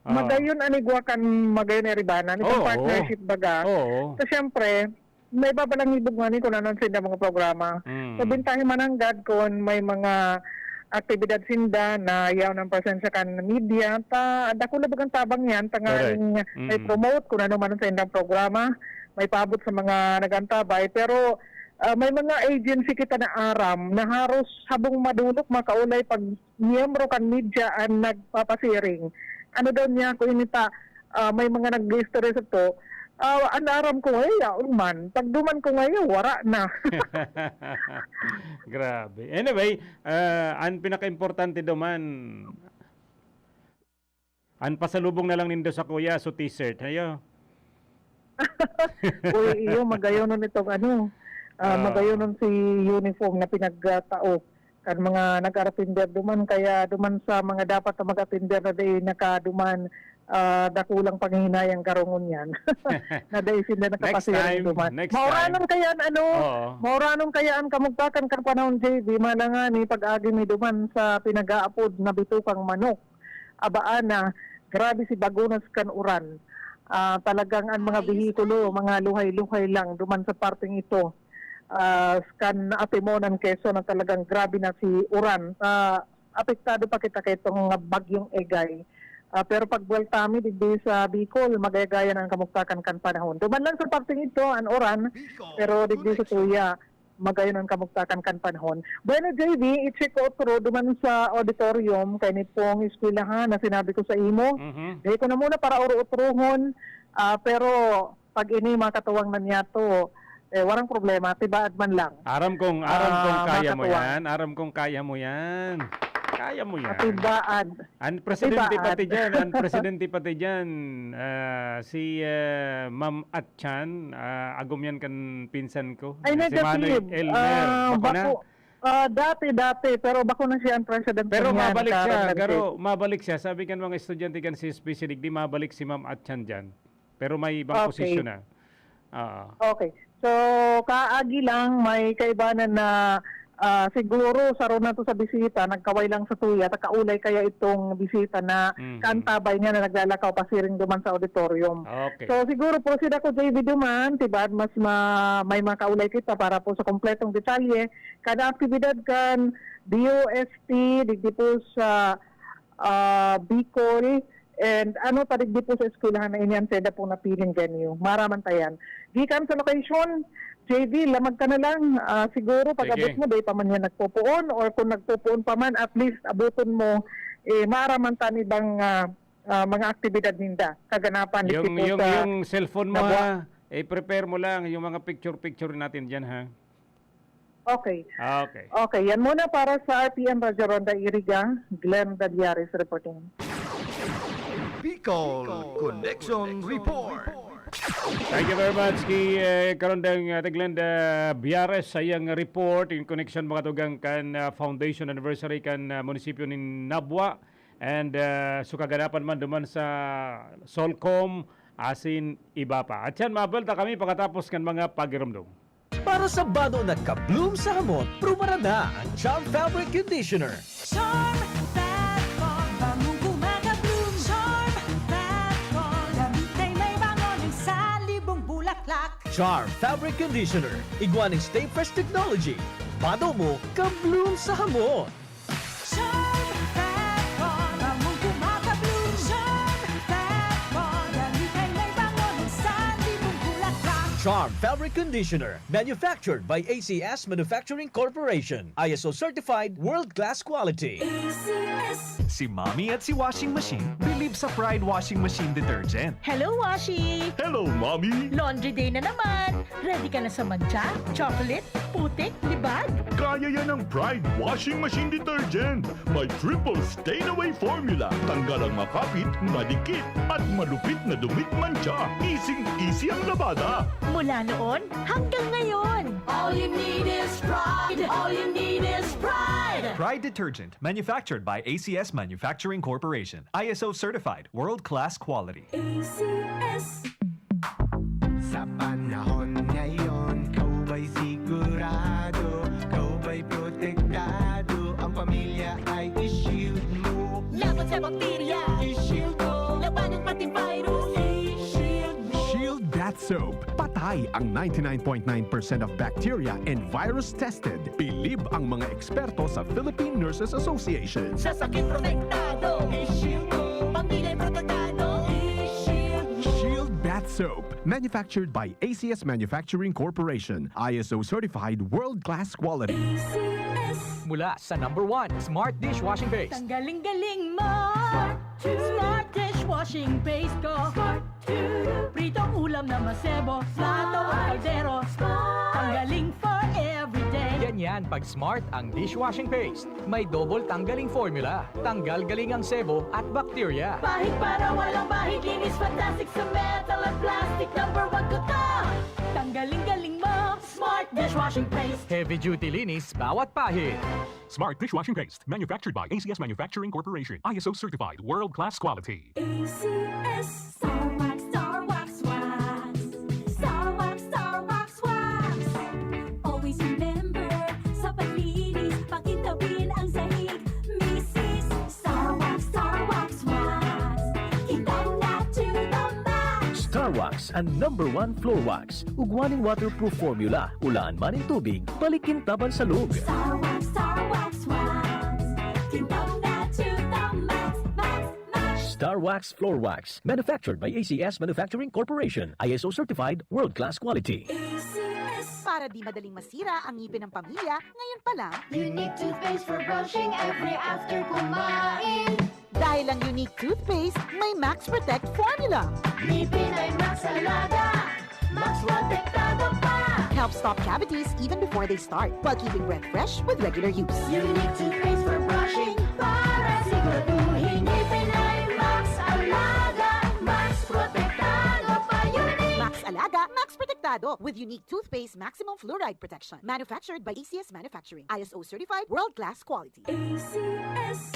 magayon anigawa kan magayon eribanan, itong partnership baga. So syempre, may babalang ibog nga ni kung ano sinda mga programa. So bintahin mananggad kung may mga aktibidad sinda na yaw ng presensya kan media, dako na bagang tabang yan, tangaling may promote kung ano man sa indang programa, may paabot sa mga nagantabay, pero may mga agency kita na aram na haros habang madulok makaulay pag miyembro kan media ang nagpapasiring. Ano daw niya kung inita, may mga nag-history sa to, ang aram ko yaon man. Pag duman ko ngayon, wara na. Grabe. Anyway, ang pinaka-importante duman, ang pasalubong na lang nindo sa kuya, so t-shirt. Ayo. Uy, iyo, magayon nun itong magayon nun si uniform na pinagtao. Kan mga nag-aratinder duman, kaya duman sa mga dapat na mag-atinder na day nakaduman, dakulang panghihinayang karongon yan. Na day sila nakapasirin duman. Mauranon kayaan mauranon kayaan kamugtakan kan panahon JV, malangani pag-agi ni duman sa pinag-aapod na bitukang manok. Abaan na, grabe si Bagunas kan uran. Talagang ang mga bihikulo, mga luhay-luhay lang duman sa parting ito. Kan Atimonan, Quezon, na talagang grabe na si uran. Apektado pa kita kay itong bagyong Egay. Pero pag buweltami, digdi sa Bicol, magayagayan ang kamugtakan kan panahon. Duman lang sa parting ito, ang uran, pero digdi sa Tuya, magayon ang kamugtakan kan panahon. Bueno, JV, i-check out through duman sa auditorium kay nitong eskwelahan na sinabi ko sa imo. Dahil ko na muna para uro-utruhon, pero pag ini makatuwang na niya to, warang problema, tibaad man lang. Aram kong kaya mo yan. Aram kong kaya mo yan. Kaya mo yan. Tibaad. Ang presidente pati dyan, si Ma'am Atchan, agom yan kan pinsan ko. Ay, si Manuel Elmer. Bako na. Dati, pero bako na siya ang president. Pero mabalik siya. Mabalik siya. Sabi kan mga estudyante kan si SPC, di mabalik si Ma'am Atchan dyan. Pero may ibang posisyon na. Okay. So, kaagi lang, may kaibanan na siguro sa na to sa bisita, nagkaway lang sa Tuya, kaulay kaya itong bisita na kantabay niya na naglalakaw pasiring duman sa auditorium. Okay. So, siguro proceed ako JV duman, tibad, mas may makaulay kita para po sa kompletong detalye. Kada aktibidad kan DOST, digdi po sa Bicol, and digdi po sa eskwelahan na inyan, seda po na piling venue. Maraman tayan. Gikan sa location, JV, lamag ka na lang. Siguro pag abot mo, day pa man yan nagpupuon, or kung nagpupuon pa man, at least abuton mo, maraman tan ibang mga aktibidad ninda. Kaganapan. Yung cellphone mo prepare mo lang yung mga picture natin dyan ha. Okay. Yan muna para sa RPM Radyo Ronda Iriga, Glenn Dadiaris reporting. Bicol Connection Report. Thank you very much kay karondang Glenda Biares sa iyang report in connection mga tugang kan foundation anniversary kan munisipyo ni Nabwa and sukaganapan man duman sa Solcom asin iba pa. At yan mabalta kami pagkatapos kan mga pagirumdum. Para sa bado na ka-bloom sa hamot, prumara na ang Charm Fabric Conditioner. Charm Fatcon, bangong gumagabloom. Charm Fatcon, gamit ay may bangon ng salibong bulaklak. Charm Fabric Conditioner, iguaning Stay Fresh Technology. Bado mo, ka-bloom sa hamot. Charm Fatcon, bangong gumagabloom. Charm Fatcon, gamit ay may bangon ng salibong bulaklak. Charm Fabric Conditioner, manufactured by ACS Manufacturing Corporation. ISO certified, world-class quality. Si Mommy at si Washing Machine believe sa Pride Washing Machine Detergent. Hello, Washi! Hello, Mommy! Laundry day na naman! Ready ka na sa mancha, chocolate, putik, libag? Kaya yan ang Pride Washing Machine Detergent. May triple stain-away formula. Tanggal ang makapit, madikit, at malupit na dumit mancha. Easy ang labada. Mula noon hanggang ngayon. All you need is pride! All you need is pride! Pride Detergent, manufactured by ACS Manufacturing Corporation. ISO certified, world-class quality. ACS. Sa panahon ngayon, kau ba'y sigurado? Kau ba'y protektado? Ang pamilya ay i-shield mo. Laban sa bakterya, I-shield ko. labanan pati virus. I-shield mo. Shield Bath Soap. Patay ang 99.9% of bacteria and virus tested. Bilib ang mga eksperto sa Philippine Nurses Association. Sa sakit protektado. I-shield ko. Pamilya protektado. I-shield mo. Shield Bath Soap. Manufactured by ACS Manufacturing Corporation. ISO certified world-class quality. Mula sa #1 Smart Dishwashing Paste. Ang galing-galing mo. Smart dishwashing paste ko. Pritong ulam na masebo. Plato o kaldero. Tanggaling for everyday. Ganyan pag Smart ang dishwashing paste. May double tanggaling formula. Tanggal galing ang sebo at bakterya. Bahid para walang bahid. Linis fantastic sa metal at plastic. #1 ko to. Tanggaling-galing mo. Smart dishwashing paste. Heavy duty linis bawat pahid. Smart Dishwashing Paste. Manufactured by ACS Manufacturing Corporation. ISO certified, world-class quality. ACS. Star Wax, Star Wax, Wax. Star Wax, Star Wax, Wax. Always remember, sa paglinis, pakitabin ang sahig. Mrs. Star Wax, Star Wax, Wax. Ikaw na to the max. Star Wax ang #1 floor wax. Ugwaning waterproof formula. Ulaan man ng tubig, balikin taban sa loob. Star Wax, Star Wax, Wax. Ikaw na to the max, max, max. Star Wax Floor Wax. Manufactured by ACS Manufacturing Corporation. ISO certified, world-class quality. Para di madaling masira ang ngipin ng pamilya, ngayon pa lang, Unique toothpaste for brushing every after kumain. dahil ang unique toothpaste, may Max Protect formula. Ngipin ay Max Alaga. Max protektado pa. Helps stop cavities even before they start, while keeping breath fresh with regular use. Unique toothpaste for brushing para siguraduhin ngipin ay Max Alaga. Max protektado pa. Unique. Max Alaga, Max Protectado with unique toothpaste maximum fluoride protection. Manufactured by ACS Manufacturing. ISO certified, world-class quality. ACS.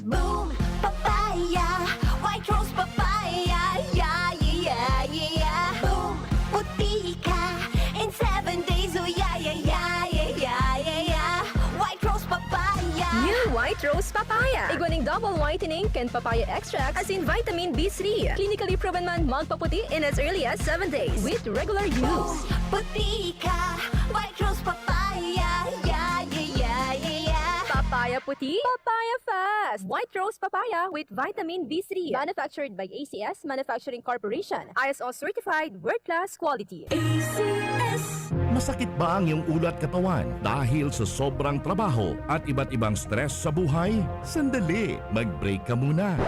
Boom, papaya, white rose papaya, yeah, yeah, yeah. Boom, puti ka in 7 days, oh yeah, yeah, yeah, yeah, yeah, yeah, yeah. White rose papaya. New White Rose Papaya. Iguaning double whitening and papaya extract as in vitamin B3. Clinically proven man magpaputi in as early as 7 days with regular use. Puti ka, white rose papaya, yeah, yeah, yeah, yeah, yeah. Papaya puti, papaya fast. White Rose Papaya with vitamin B3. Manufactured by ACS Manufacturing Corporation. ISO certified, world-class quality. Masakit ba ang iyong ulo at katawan dahil sa sobrang trabaho at iba't ibang stress sa buhay? Sandali, mag-break ka muna.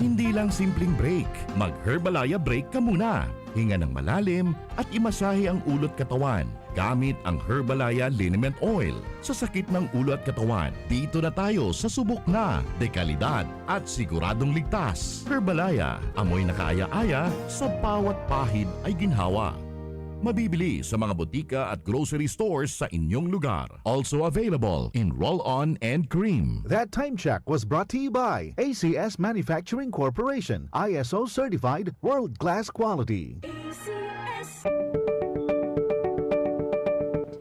Hindi lang simpleng break, mag-Herbalaya break ka muna. Hinga ng malalim at imasahe ang ulo at katawan gamit ang Herbalaya Liniment Oil. Sa sakit ng ulo at katawan, dito na tayo sa subok na, dekalidad at siguradong ligtas. Herbalaya, amoy na kaaya-aya, sa bawat pahid ay ginhawa. Mabibili sa mga botika at grocery stores sa inyong lugar. Also available in roll-on and cream. That time check was brought to you by ACS Manufacturing Corporation. ISO certified, world-class quality.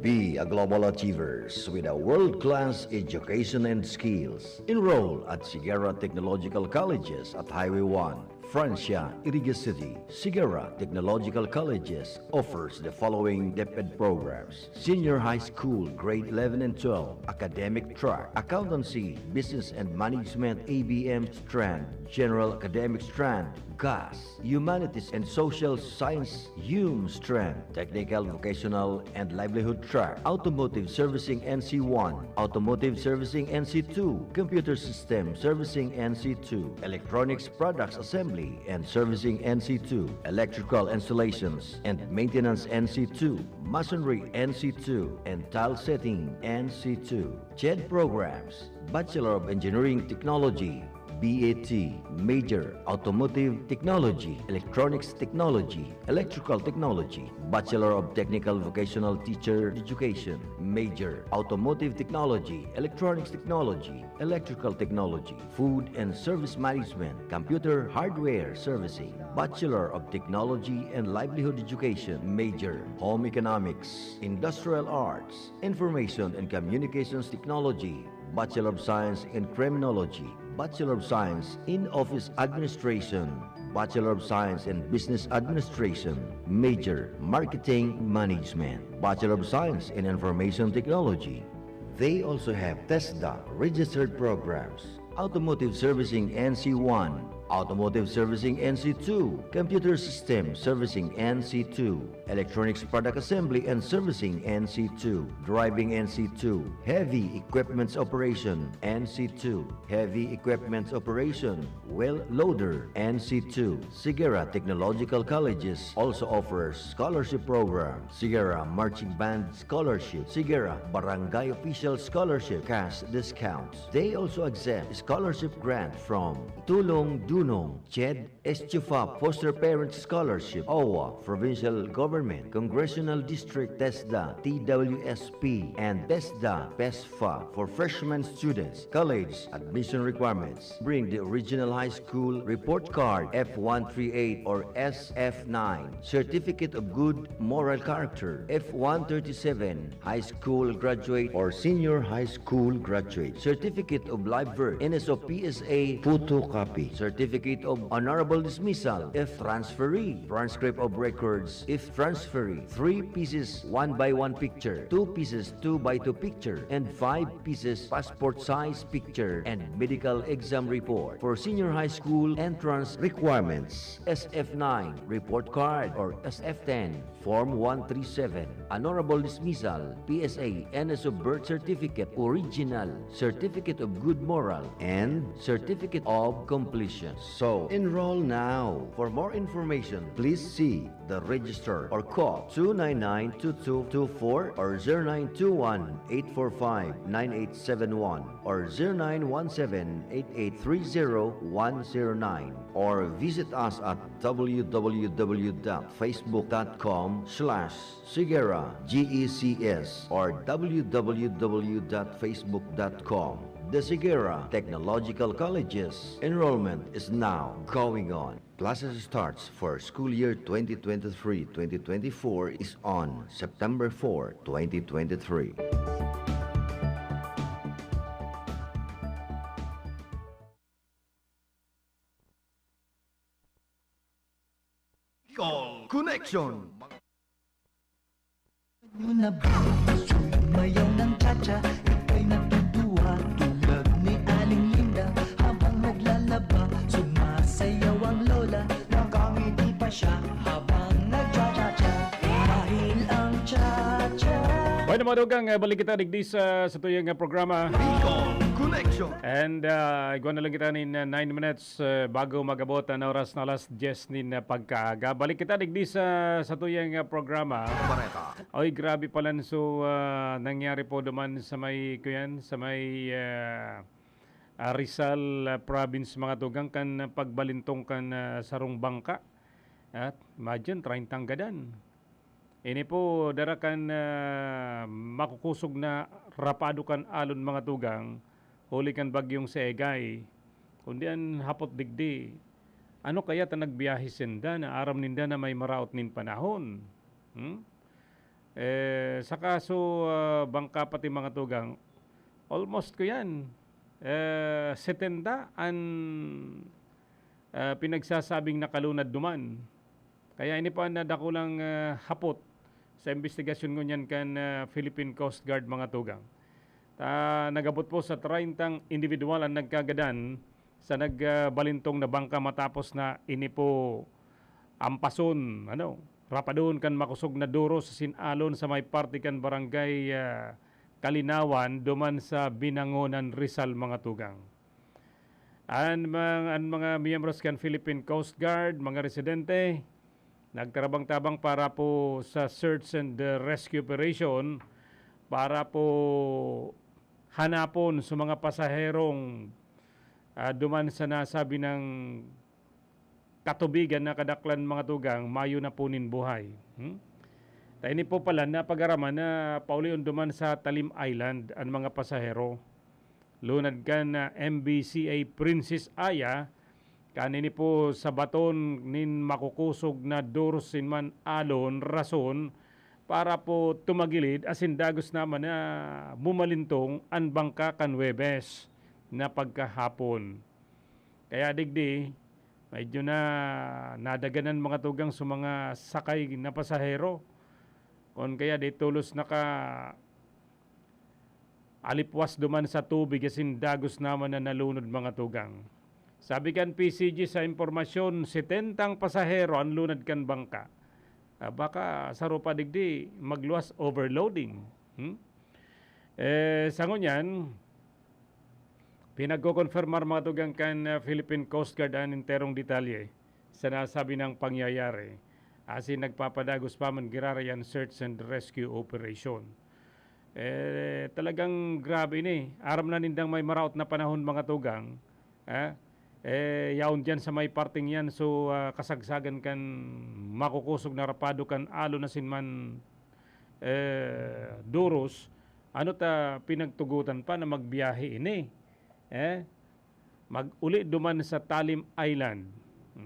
Be a global achievers with a world-class education and skills. Enroll at Sigara Technological Colleges at Highway 1, Francia, Iriga City. Sigara Technological Colleges offers the following DepEd programs: Senior High School, Grade 11 and 12, Academic Track, Accountancy, Business and Management ABM Strand, General Academic Strand, GAS, Humanities and Social Science, Strand, Technical, Vocational, and Livelihood Track, Automotive Servicing NC1, Automotive Servicing NC2, Computer System Servicing NC2, Electronics Products Assembly and Servicing NC2, Electrical Installations and Maintenance NC2, Masonry NC2, and Tile Setting NC2. CHED programs, Bachelor of Engineering Technology, BAT, Major, Automotive Technology, Electronics Technology, Electrical Technology, Bachelor of Technical Vocational Teacher Education, Major, Automotive Technology, Electronics Technology, Electrical Technology, Food and Service Management, Computer Hardware Servicing, Bachelor of Technology and Livelihood Education, Major, Home Economics, Industrial Arts, Information and Communications Technology, Bachelor of Science in Criminology, Bachelor of Science in Office Administration, Bachelor of Science in Business Administration, Major, Marketing Management, Bachelor of Science in Information Technology. They also have TESDA registered programs, Automotive Servicing NC1, Automotive Servicing NC2, Computer System Servicing NC2, Electronics Product Assembly and Servicing NC2, Driving NC2, Heavy Equipments Operation NC2, Heavy Equipments Operation, Well Loader NC2. Sigara Technological Colleges also offers scholarship programs, Sigara Marching Band Scholarship, Sigara Barangay Official Scholarship, cash discounts. They also accept scholarship grant from Tulong Dunong, CHED, Estufa Foster Parents Scholarship, OWA, Provincial Government, Congressional District TESDA, TWSP, and TESDA PESFA for freshman students. College admission requirements. Bring the original high school report card F138 or SF9, Certificate of Good Moral Character F137, High School Graduate or Senior High School Graduate, Certificate of Live Birth, NSO PSA photocopy, Certificate of Honorable Dismissal if transferee, transcript of records if transferee, 3 pieces 1x1 picture, 2 pieces 2x2 picture, and 5 pieces passport size picture and medical exam report. For senior high school entrance requirements, SF9 report card or SF10 Form 137, Honorable Dismissal, PSA, NSO Birth Certificate, Original, Certificate of Good Moral, and Certificate of Completion. So, enroll now. For more information, please see the register or call 299-2224 or 0921-845-9871 or 0917-8830-109 or visit us at www.facebook.com/Sigera GECS or www.facebook.com. The Sigera Technological Colleges enrollment is now going on. Classes starts for school year 2023-2024 is on September 4, 2023. Call Connection. Mayaw ng cha-cha, ika'y natutuwa tulad ni Aling Linda. Habang naglalaba, sumasayaw ang lola. Nakangiti pa siya habang nagcha-cha-cha. Dahil ang cha-cha. Bueno mga dugang, balik kita digdi sa tuyang programa. Connection. And iguan na lang kita nin 9 minutes bago magabot ang oras na alas 10 nin pagkaaga. Balik kita digdi sa tuyang programa. Oy, grabe pala so nangyari po duman sa may kuyan, sa may Rizal province mga tugang kan pagbalintong kan sarong bangka. At imagine 30 gadan. Ini po darakan makukusog na rapado kan alon mga tugang. Huli kan bagyong Segay, kundi an hapot digdi. Ano kaya ta nagbiyahe sinda na aram ninda na may maraot nin panahon? Sa kaso bangka pati mga tugang, almost ko yan. 70 ang pinagsasabing nakalunad duman. Kaya ini pa nadakulang hapot sa investigasyon ngunyan kan Philippine Coast Guard mga tugang. Nagabot po sa 30 individual ang nagkagadan sa nagbalintong na bangka matapos na ini po ampason, rapadon kan makusog na duro sa sinalon sa may party kan barangay Kalinawan duman sa Binangonan, Rizal mga tugang. Ang mga miyembros kan Philippine Coast Guard, mga residente, nagtarabang-tabang para po sa search and rescue operation para po hanapon sa mga pasaherong duman sa nasabi ng katubigan na kadaklan mga tugang, mayo na punin buhay. Tayo po pala napag-araman na paulion duman sa Talim Island ang mga pasahero. Lunad kan na MBCA Princess Aya, kanini po sa baton nin makukusog na dursin man alon rason para po tumagilid asin dagos naman na bumalintong ang bangka kan Webes na pagkahapon. Kaya digdi, medyo na nadaganan mga tugang sa mga sakay na pasahero. Kung kaya di tulos naka alipwas duman sa tubig asin dagos naman na nalunod mga tugang. Sabi kan PCG sa impormasyon, 70 pasahero ang lunad kan bangka. Baka sa rupa digdi magluwas overloading. Sa ngunyan, pinagko-confirmar mga tugang kan Philippine Coast Guard ang interong detalye sa nasabi ng pangyayari. Asin nagpapadagos pa man girarayan search and rescue operation. Talagang grabe ni. Aram na nindang may maraot na panahon mga tugang. Yaon dyan sa may parting yan. So kasagsagan kan makukusog na rapado kan alo na sinman duros. Ano ta pinagtugutan pa na magbiyahe ini. Mag-uli duman sa Talim Island.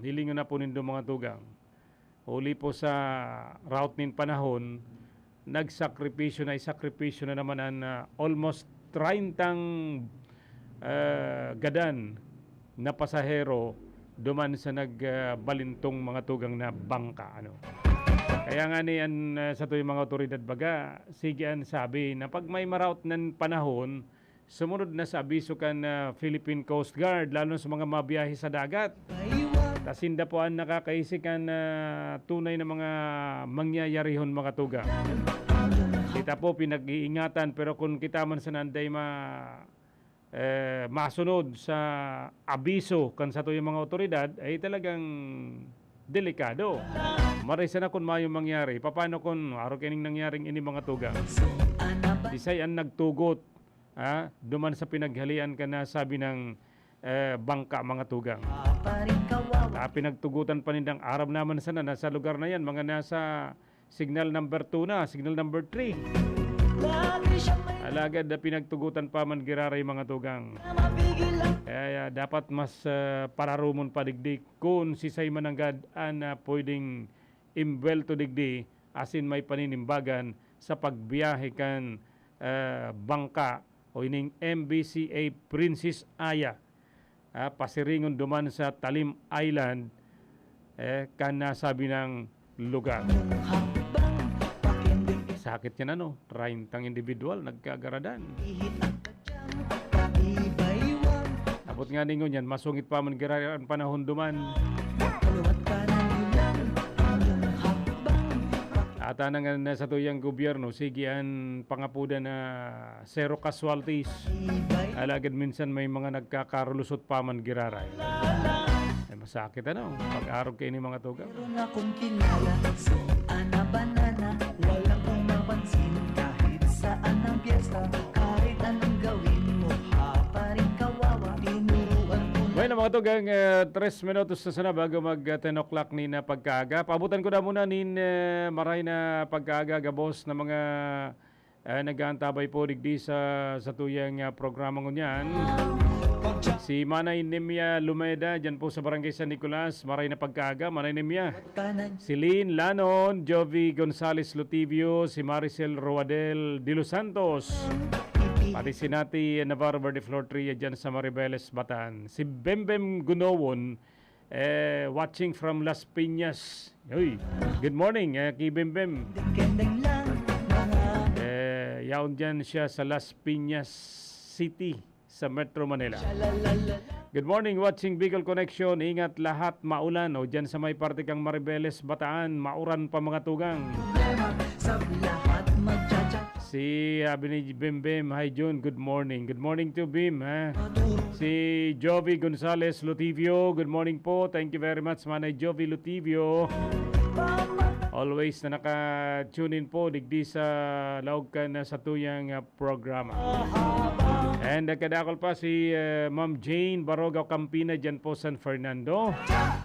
Hilingon na po nindo mga tugang. Uli po sa route nin panahon, nagsakripisyo na naman ang almost 30 gadan na pasahero duman sa nagbalintong mga tugang na bangka. Kaya nga niyan sa tuyong mga otoridad baga, sigian sabi na pag may maraut ng panahon, sumunod na sa abiso kan Philippine Coast Guard, lalo sa mga mabiyahe sa dagat. Tasinda po ang nakakaisikan na tunay na mga mangyayarihon mga tugang. Kita po pinag-iingatan pero kung kita man sa nanday masunod sa abiso kan sa tuyong mga otoridad ay talagang delikado. Marisa na kung mayong mangyari. Paano kung araw kining nangyaring ini mga tugang? Disay ang nagtugot duman sa pinaghalian ka na sabi ng bangka mga tugang. Pinagtugutan pa nindang Arab naman sana nasa lugar na yan, mga nasa signal number 2 na, signal number 3. Alagad na pinagtugutan pa man giraray mga tugang. Kaya dapat mas pararumon pa digdi kung sisay mananggad na pwedeng imbelto digdi asin may paninimbagan sa pagbiyahe kan bangka o ining MBCA Princess Aya. Pasiringon duman sa Talim Island kan nasabi ng lugar. Sakit yan 30 individual nagkagaradan. Abot nga ningon yan, masungit pa man girarayan panahon duman. Ata na nga sa tuyang gobyerno, sige ang pangapuda na zero casualties. Alagad minsan may mga nagkakarulusot pa man giraray. Masakit pag-arog kayo ni mga tugaw. Meron akong kilala, so banana, walang pumapansin. Kahit saan ang piyesta, kahit anong gawin mo, pa rin kawawa, tinuruan mo. Bueno mga tugang, 3 minutos na sana bago mag 10 o'clock ni na pagkaaga. Paabutan ko na muna nin maray na pagkaaga gabos na mga nag-aantabay po digdi sa tuyang programa ngunyan. Si Manay Nemia Lumeda, dyan po sa Barangay San Nicolas, maray na pagkaaga, Manay Nemia. Si Lynn Lanon, Jovi Gonzales Lutivio, si Maricel Roadel de los Santos, pati si Nati Navarro Verde Flor Tria dyan sa Maribeles, Bataan. Si Bembem Gunowon, watching from Las Piñas. Uy, good morning, kay Bembem. Yaon dyan siya sa Las Piñas City, sa Metro Manila. Good morning, watching Bicol Connection. Ingat lahat, maulan. O dyan sa may parte kang Maribeles, Bataan, mauran pa mga tugang. Sa lahat magja-chat. Si Abini Bim Bim, hi June, good morning. Good morning to Bim. Ha? Si Jovi Gonzales Lutivio, good morning po. Thank you very much, Manay Jovi Lutivio. Always na naka-tune in po, digdi sa laog ka na sa tuyang programa. And kadakol pa si Ma'am Jane Baroga Campina dyan po San Fernando.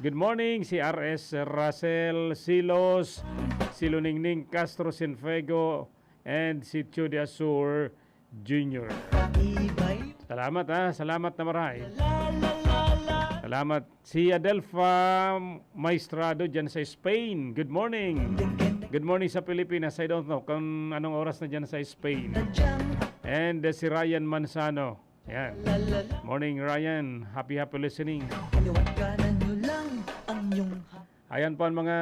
Good morning si RS Russell Silos, si Luningning Castro Sinfego, and si Chudi Asur Jr. Salamat ha, salamat na maray. Salamat. Si Adelfa Maestrado dyan sa Spain. Good morning. Good morning sa Pilipinas. I don't know kung anong oras na dyan sa Spain. And si Ryan Manzano. Yan. Morning Ryan. Happy listening. Ayan po ang mga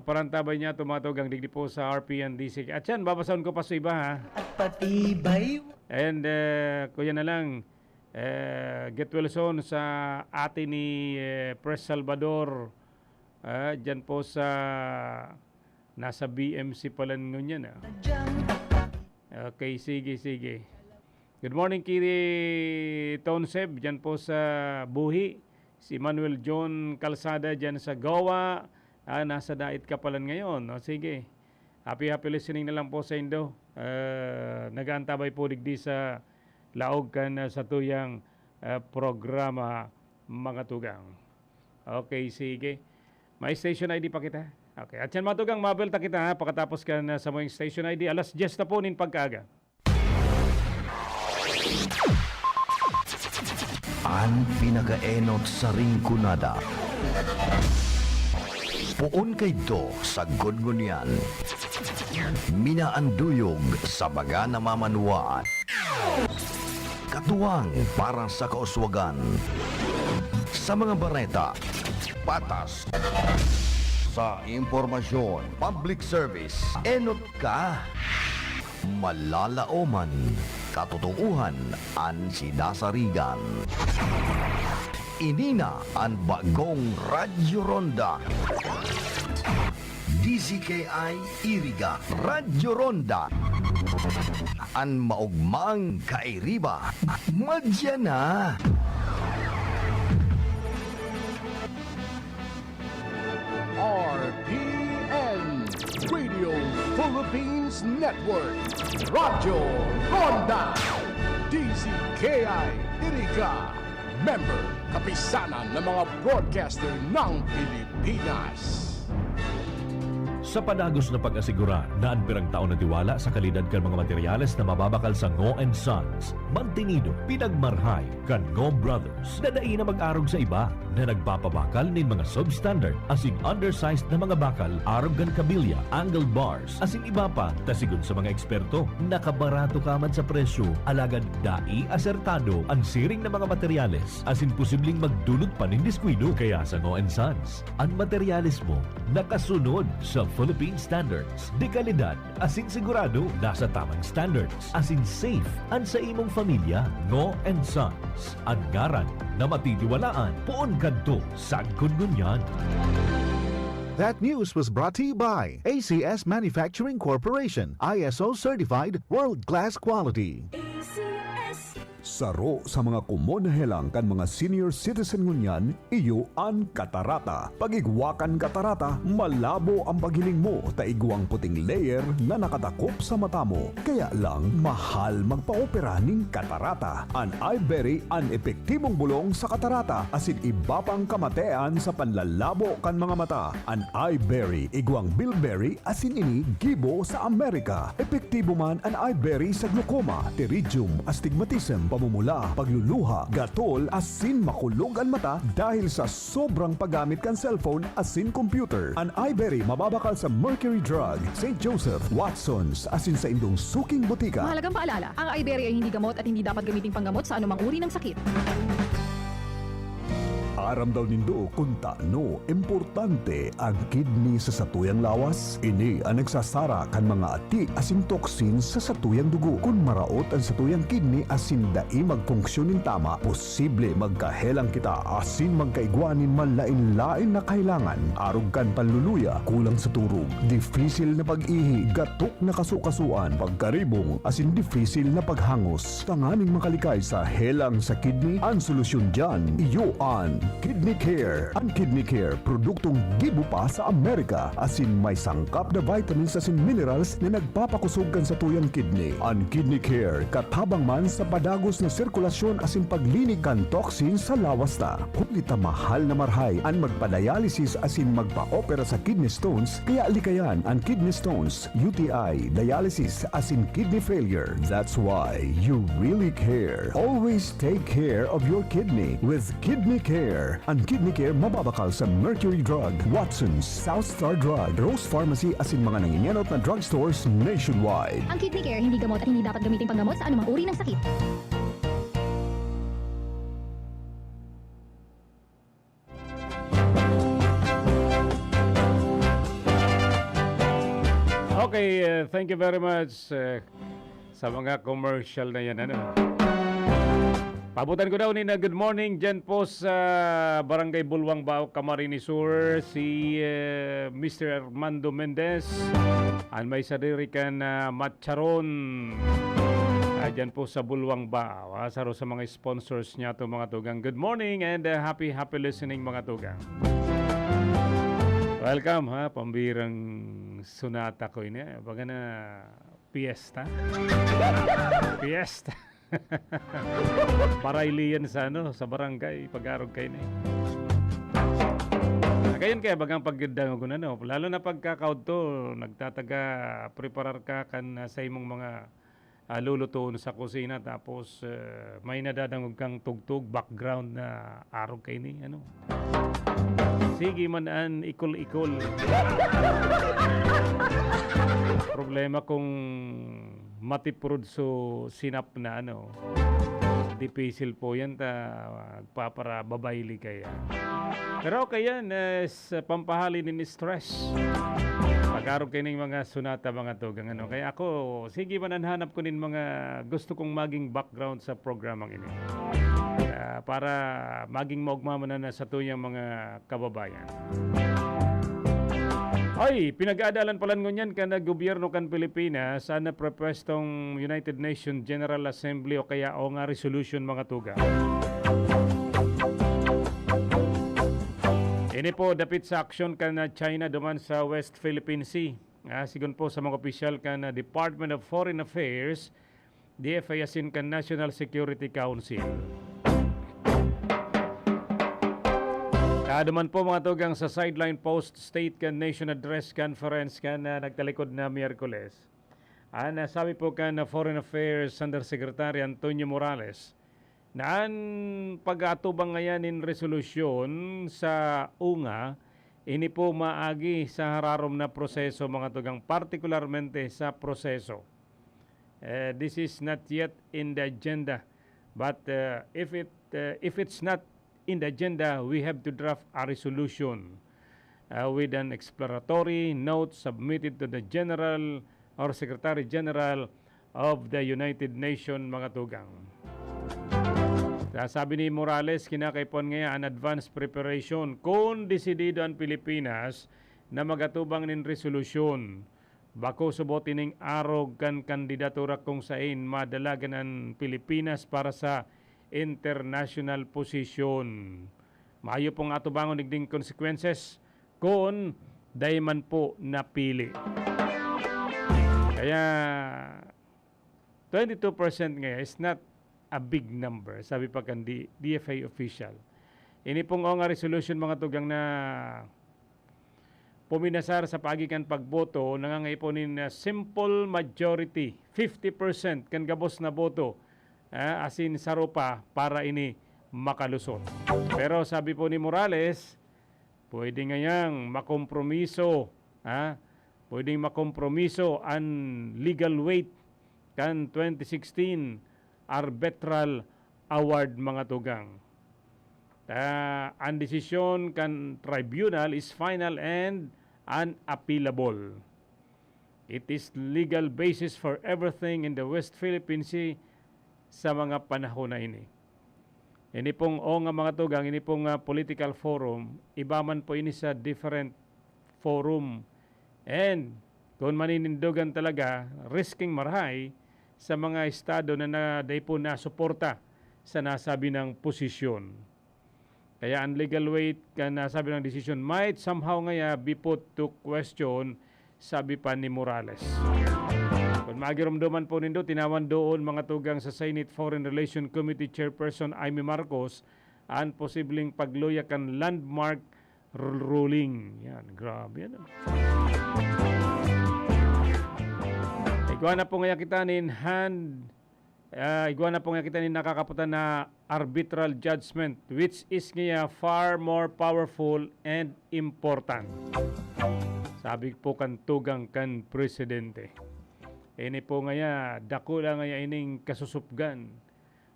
parantabay niya tumatugang digdi po sa RPNDC. At yan, babasahin ko pa sa iba ha. At patibay. And kuya na lang, get well soon sa ate ni Pres Salvador. Dyan po sa nasa BMC pala ngunyan. Okay, sige. Good morning kay Tonseb, dyan po sa Buhi. Si Manuel John Calzada dyan sa Goa. Nasa Dait Kapalan ngayon. Sige. Happy listening na lang po sa Indo. Nag-aantabay po digdi sa laog kan sa tuyang programa mga tugang. Okay, sige. May station ID pa kita. Okay. At yan mga tugang, mabelta kita ha. Pagkatapos ka na sa mong station ID, alas 10 na po nin pagkaaga. Ang pinakaenot sa ringkunada. Puon kay do sa gudgunyan. Minaanduyog sa baga na mamanuan. Katuwang para sa kauswagan. Sa mga bareta, patas. Sa impormasyon, public service, enot ka. Malalaoman, katotohuan, ang sinasarigan. Inina ang bagong Radyo Ronda. DZKI Iriga Radyo Ronda. Ang maugmang kairiba. Madya na. RPN Radio Philippines Network Radyo Ronda DZKI Iriga Member Kapisanan ng mga broadcaster ng Pilipinas. Sa panagos na pag-asigura na ang pirang taon na tiwala sa kalidad kan mga materyales na mababakal sa Ngo & Sons, mantinido, pinagmarhay kan Ngo Brothers na dai na mag-arog sa iba na nagpapabakal nin mga substandard asing undersized na mga bakal, arog kan kabilya, angle bars, asing iba pa, tasigon sa mga eksperto, nakabarato kaman sa presyo, alagad dai asertado ang siring na mga materyales, asing posibleng magdulot pa nin diskwido. Kaya sa Ngo & Sons, ang materyales mo nakasunod sa Philippine standards. De kalidad, asin sigurado, nasa tamang standards. Asin safe, ang sa imong pamilya. Ngo & Sons, ang ngaran na matitiwalaan. Puon kadto sa Gudgunyan. That news was brought to you by ACS Manufacturing Corporation, ISO certified world-class quality. Saro sa mga kumonahelang kan mga senior citizen ngunyan, iyo ang katarata. Pagigwakan katarata, malabo ang paghiling mo, taigwang puting layer na nakatakop sa mata mo. Kaya lang, mahal magpa-opera ning katarata. An iBerry ang epektibong bulong sa katarata, asin iba pang kamatean sa panlalabo kan mga mata. An iBerry, igwang bilberry, asin ini gibo sa Amerika. Epektibo man an iBerry sa glaucoma, pterygium, astigmatism, pamumula, pagluluha, gatol, asin makulog ang mata dahil sa sobrang paggamit kan cellphone asin computer. Ang iBerry mababakal sa Mercury Drug, St. Joseph, Watson's, asin sa indong suking butika. Mahalagang paalala, ang iBerry ay hindi gamot at hindi dapat gamiting panggamot sa anumang uri ng sakit. Aram daw nindo kung taano importante ang kidney sa satuyang lawas. Ini ang nagsasara kan mga ati asin toksin sa satuyang dugo. Kung maraot ang satuyang kidney asin dai magfunksyonin tama, posible magkahelang kita asin magkaigwanin malain-lain na kailangan. Arog kan panluluya, kulang sa turog, difficile na pag-ihi, gatok na kasukasuan, pagkaribong asin difficile na paghangos. Tanganing makalikay sa helang sa kidney, ang solusyon dyan, iyo ang Kidney Care. Ang Kidney Care, produktong gibo pa sa Amerika, asin may sangkap na vitamins asin minerals na nagpapakusog kan sa tuyang kidney. Ang Kidney Care, katabang man sa padagos na sirkulasyon asin paglinig kan toxin sa lawas ta. Hulita mahal na marhay ang magpa-dialysis asin magpa-opera sa kidney stones, kaya likayan ang kidney stones, UTI, dialysis asin kidney failure. That's why you really care. Always take care of your kidney with Kidney Care. Ang Kidney Care mababakal sa Mercury Drug, Watson's, South Star Drug, Rose Pharmacy asin mga nanginyanot na drugstores nationwide. Ang Kidney Care hindi gamot at hindi dapat gamitin panggamot sa anumang uri ng sakit. Okay, thank you very much sa mga commercial na yan. Pabutan ko daw ni na good morning dyan po sa Barangay Bulwang Bao, Camarines Sur, si Mr. Armando Mendez. Ang may sarili ka na matcharon. Dyan po sa Bulwang Bao. Saro sa mga sponsors niya ito mga tugang. Good morning and happy listening mga tugang. Welcome pambirang sunata ko ini. Baga na fiesta. Fiesta. Parailian sa sa barangay pag-arog kayo na. Ngayon kaya bagang pagdango ko na lalo na pagkakaod to nagtataga preparar ka kan sa imong mga lulutuon sa kusina tapos may nadadangog kang tugtog background na arog kayo ni sige man an ikol-ikol. Problema kung matiprod so sinap na difficile po yan para babayli kaya. Pero kaya sa pampahali ni stress. Pag-arog kayo ng mga sunata mga tugang Kaya ako, sige man hanap ko nin mga gusto kong maging background sa programang ini. Para maging maugmama na sa tuyang mga kababayan. Ay, pinag-aadalan palan ngunyan ka na gobyerno kan Pilipinas sana prepwestong United Nations General Assembly o kaya o nga resolution mga tuga. Ini po dapit sa aksyon ka na China duman sa West Philippine Sea. Sigun po sa mga opisyal ka na Department of Foreign Affairs, DFA asin ka National Security Council. Duman po mga tugang sa sideline post state kan nation address conference kan na nagtalikod na Miyerkules. Sabi po kan na Foreign Affairs Undersecretary Antonio Morales na ang pag-atubang ngayon in resolusyon sa UNGA ini po maagi sa hararom na proseso mga tugang partikularmente sa proseso. This is not yet in the agenda but if it's not in the agenda, we have to draft a resolution with an exploratory note submitted to the General or Secretary General of the United Nations mga tugang. Sabi ni Morales, kinakaipon ngayon an advanced preparation kung desidido ang Pilipinas na magatubang nin resolusyon. Bako subotin ning arog kan kandidatura kung sain madalagan ang Pilipinas para sa international position. Maayo pong atubangon nigding consequences kung dayman po napili. Kaya 22% ngayon is not a big number, sabi pa kan DFA official. Ini pong nga resolution mga tugang na puminasar sa pagikan pagboto nangangaiponin na simple majority, 50% kan gabos na boto. Asin sarupa para ini makalusot. Pero sabi po ni Morales, pwede ngayang makompromiso, pwedeng makompromiso ang legal weight kan 2016 arbitral award mga tugang. Ang desisyon kan tribunal is final and unappealable. It is legal basis for everything in the West Philippine Sea sa mga panahon na ini. Ini pong nga mga tugang, ini pong political forum, iba man po ini sa different forum. And kung maninindugan talaga, risking marahay sa mga estado na day po nasuporta sa nasabi ng posisyon. Kaya ang legal weight ka nasabi ng decision might somehow ngaya be put to question, sabi pa ni Morales. Kung magiramdaman po nindo, tinawan doon mga tugang sa Senate Foreign Relations Committee Chairperson Amy Marcos ang posibleng pagluyakan landmark ruling. Yan, grabe yan. Igwa na po nga kita nakakaputan na arbitral judgment which is nga far more powerful and important. Sabi po kan tugang kan presidente. Ini po nga dakula nga ining kasusupgan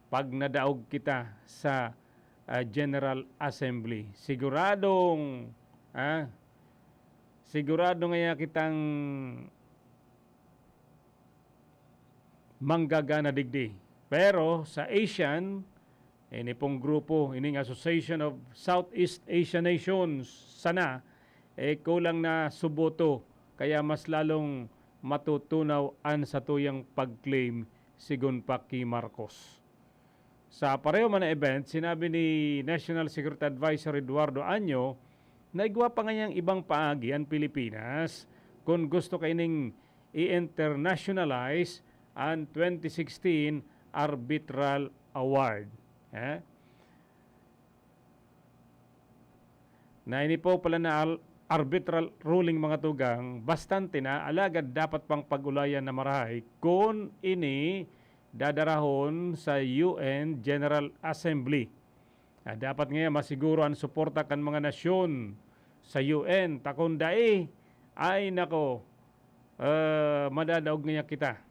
pag nadaog kita sa General Assembly. Sigurado nga kitang manggagana digdi. Pero sa ASEAN, ini pong grupo, ining Association of Southeast Asian Nations, sana, kulang na suboto, kaya mas lalong matutunaw an sa tuyang pag-claim sigun pa kay Marcos. Sa pareho man na event, sinabi ni National Security Advisor Eduardo Año na igwa pa ngayang ibang paagi ang Pilipinas kung gusto kaining i-internationalize ang 2016 Arbitral Award. Na ini po pala na arbitral ruling mga tugang, bastante na alagad dapat pang pag-ulayan na marahay kung ini dadarahon sa UN General Assembly. Dapat ngayon masiguro ang suporta kan mga nasyon sa UN. Takundai ay nako, madadaog nga kita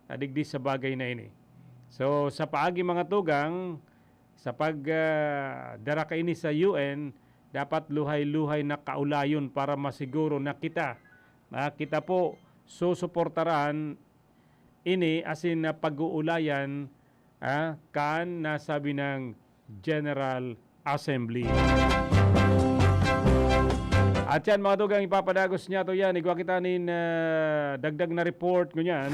adigdi sa bagay na ini. So sa paagi mga tugang, sa pagdara ka ini sa UN, dapat luhay-luhay na kaulayon para masiguro na kita po susuportaran ini asin na pag-uulayan kan nasabi ng General Assembly. At yan mga tugang, ipapadagos niya to yan. Igwa kita nin dagdag na report ngunyan.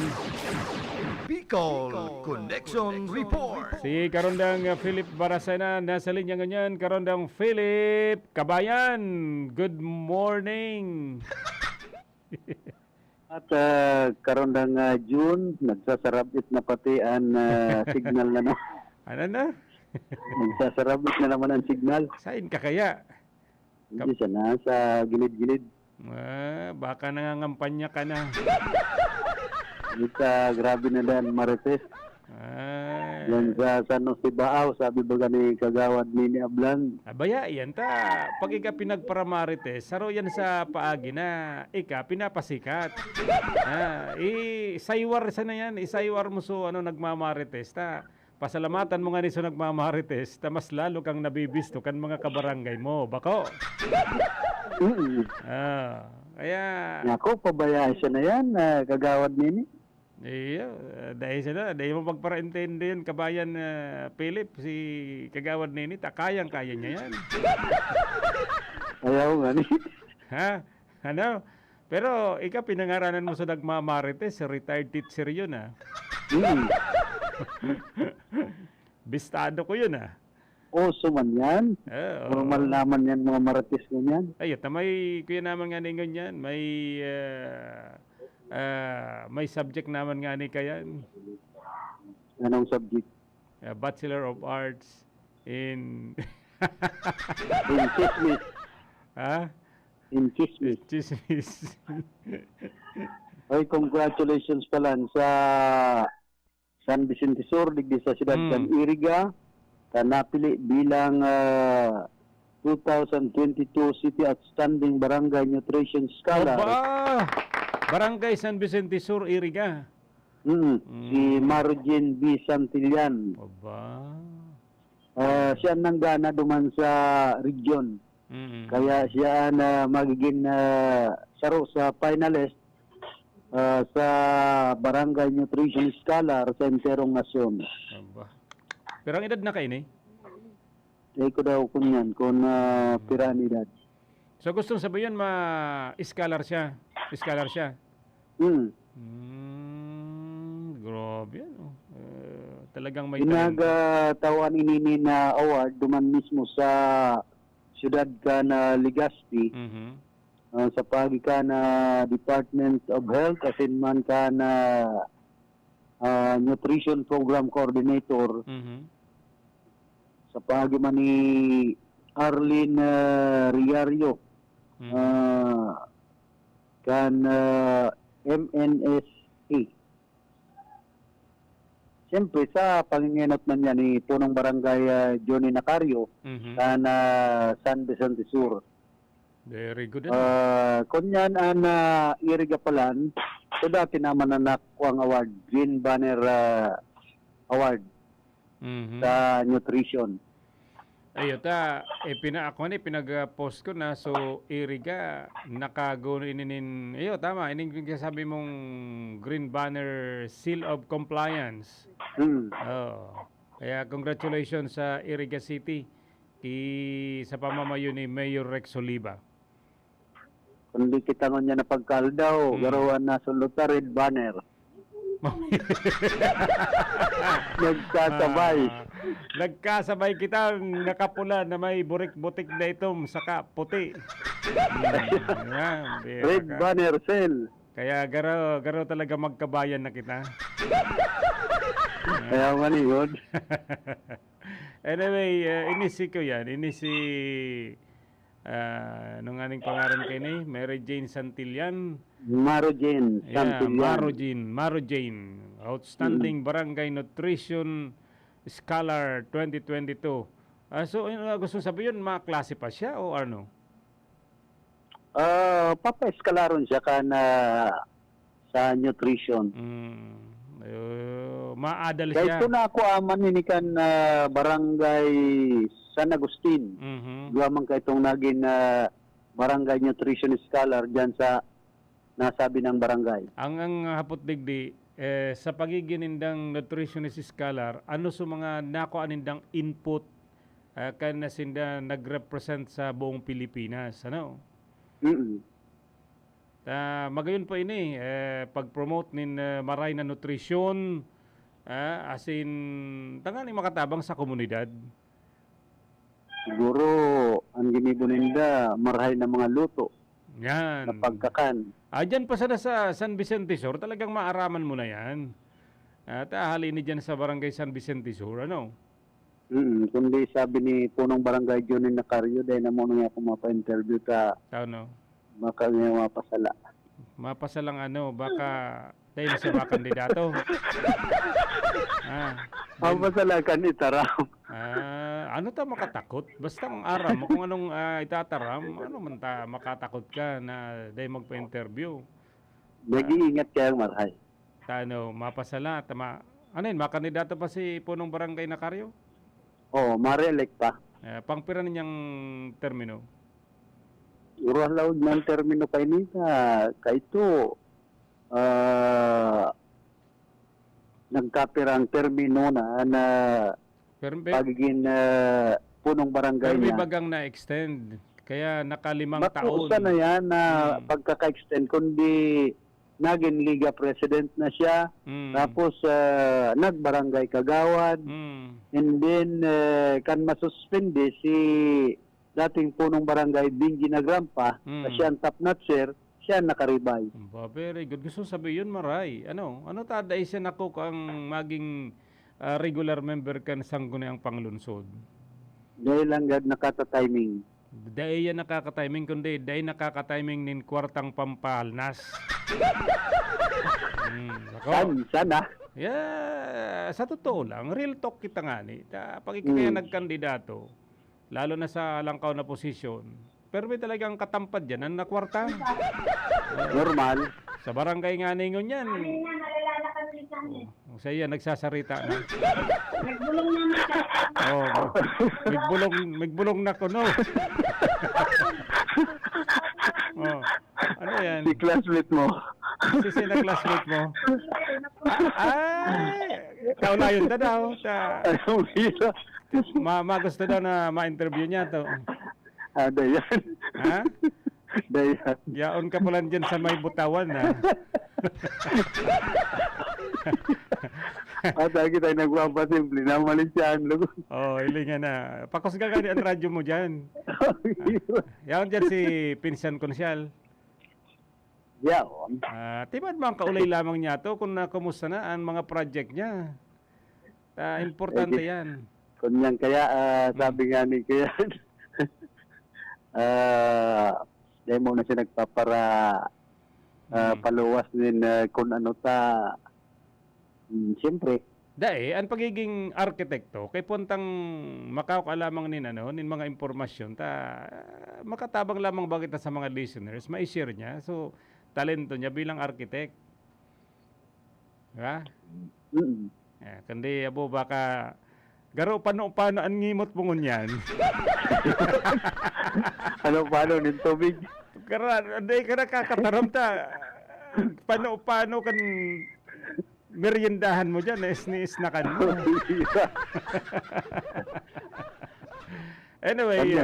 Bicol Connection Report. Si Karondang Philip Barasena nasa linya ngunyan. Karondang Philip Kabayan, good morning. At Karondang June, nagsasarabit na pati ang signal na no. Ano na? Nagsasarabit na naman ang signal. Saan ka kaya? Hindi siya na sa gilid-gilid. Baka nangangampanya ka na. Ika, grabe na dan Marites. Yan sa San Jose Baaw, sabi ba ni Kagawad Nini Ablan. Abaya, yan ta. Pag ika pinagparamarites, saro yan sa paagi na ika pinapasikat. Isaywar sa na yan. Isaywar mo so nagmamarites ta. Pasalamatan mo nga ni so nagmamarites, ta mas lalo kang nabibisto kan mga kabarangay mo. Bako? Kaya... Ako, pabayaan siya na yan, Kagawad Nini. Iyo, dahil sila, dahil mo pagparaintindi yun, kabayan Philip, si Kagawad Nini, kayang-kaya niya yan. Ayaw nga ni. Ano? Pero, ikaw pinangaranan mo sa nagmamarites, retired teacher yun Bistado ko yun Oso man yan. Normal naman yan, mga marites mo yan. Ay, may kuya naman nga ningon yan. May subject naman nga ni kaya. Anong subject? Bachelor of Arts in... in Chismis. In Chismis. Chismis. Ay, congratulations pala sa San Vicente Sur, digdi sa siyudad kan Iriga. Napili bilang 2022 City Outstanding Barangay Nutrition Scholar. Barangay San Vicente Sur, Iriga. Si Margin B. Santillan. Siya nanggana duman sa region. Kaya siya na magiging saro sa finalist sa Barangay Nutrition Scholar sa enterong nasyon. Aba. Pero ang edad na kayo ni? Ay ko daw kunyan kung piranidad. So gustong sabihin ma-scholar siya. Scholar siya. Grabe yan. Talagang may Ginagatawan inini na award duman mismo sa siyudad ka na Legazpi. Sa pagi ka na Department of Health asin man ka na Nutrition Program Coordinator. Sa pagi man ni Arlene Riario kan MNSA. Siyempre sa pangingenot man niya ni punong barangay Johnny Nacario kan San Vicente Sur. Very good. Kunyan an irigapalan, so dati naman na nakuha ang award, Green Banner Award sa nutrition. Ayo ta pinag-post ko na so iriga nakago inin ayo tama ining sabi mong Green Banner Seal of Compliance. Kaya congratulations sa Iriga City sa pamamayo ni Mayor Rex Oliva. Kundi kita nga na pagkaldaw, garawan na sulot sa Red Banner. Nagkasabay kita nakapula na may burik-butik na itom saka puti. Red Banner Cell. Kaya garo talaga magkabayan na kita. Kaya manigod. Anyway, inisi ko yan. Inisi nung aning pangalan kayo ni Mary Jane Santillan. Maro Jane Santillan. Maro Jane. Outstanding Barangay Nutrition Scholar 2022. So, gusto sabihin, maklase pa siya o ano? Papa-eskalaron siya sa nutrition. Maadal siya. Kaya ito na ako maninikan barangay San Agustin. Duwamang ka itong naging barangay nutrition scholar dyan sa nasabi ng barangay. Ang hapot digdi, sa pagiginindang nutritionist scholar, ano sa mga nakuanindang input kan na sinda nag-represent sa buong Pilipinas? Ano? Magayon pa ini pag-promote nin maray na nutrisyon as in tangan makatabang sa komunidad. Siguro ang ginibuninda maray na mga luto. Yan. Na pagkakan. Dyan pa sana sa San Vicente Sur, talagang maaraman mo na yan. At halini dyan sa barangay San Vicente Sur, ano? Kundi sabi ni punong barangay Johnny Nacario, dahil na muna niya ako mapa-interview ka. Ano? Baka niya mapasala. Mapasalang ano, baka dahil sa mga kandidato. Mapasala ka ni Taram. Ano ta makatakot? Basta ang aram mo kung anong itataram, ano man ta makatakot ka na dahil magpa-interview. Nag-iingat kaya marhay. Ano, mapasala, ano yun, makandidato pa si punong barangay Nacario? Oo, ma-re-elect pa. Pangpira niyang termino? Uruah laud ng termino kay nita. Kaito, nagkapirang termino na pagiging punong barangay pero niya. may bagang na-extend. Kaya nakalimang taon. Matusa na yan na pagkaka-extend. Kundi naging Liga President na siya. Tapos nagbarangay Kagawad. And then kan masuspende si dating punong barangay Binji Nagrampa. Siya ang top notcher. Siya nakaribay. Very good. Gusto sabihin maray. Ano taday siya nako ang maging regular member kan Sangguniang Panglunsod? Dahil lang nakata-timing. Dahil yan nakaka-timing kundi dahil nakaka-timing nin kwartang pampalnas. Sana. Yeah, sa totoo lang, real talk kita nga ni. Pag kaya nagkandidato, lalo na sa langkaw na posisyon, pero may talagang katampad yan, ang nakwarta. Normal. Sa barangay nga ningon yan. Sa iya nagsasarita na. Nagbulong naman ka. Oh, migbulong na ko, no? Oh, ano yan? Si classmate mo. Si sina classmate mo? Ay! Kaulayon na daw. Gusto daw na ma-interview niya to. Dayan. Ha? Dayan. Yaon ka pala dyan sa may butawan, ha? At lagi tayo nagpapasimple na malisyan. Oh, ilingan na. Pakusga ka ang radyo mo dyan. Yaon dyan si Pinsan Konsyal. Yaon. Tibad mo ang kaulay lamang niya to kung kumusta na ang mga project niya. Importante yan. Kunyan kaya, sabi nga ni kaya, demo na siya nagpapara paluwas din kung ano ta, siyempre. Dahil, ang pagiging arkitekto, kay puntang makauka lamang nin mga impormasyon, makatabang lamang ba kita sa mga listeners, ma-share niya. So, talento niya bilang architect. Diba? Kundi, abo, baka, garo, paano ang ngimot mo ngunyan? Paano nin tubig? Hindi ka nakakataram ta. Paano kan meriendahan mo dyan, is na kan mo. Anyway,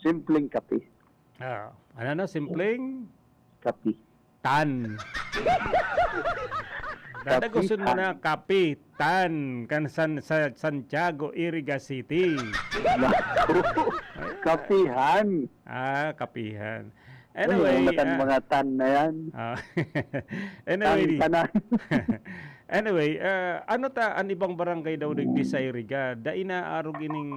simpleng kape. Ano na, simpleng? Kape. Tan. Dadagusin mo na kapitan kan sa Santiago, Iriga City. Kapihan. Kapihan. Anyway, mga tan na yan. Anyway, anyway, ano ang ibang barangay daw digdi sa Iriga? Da inaarog ining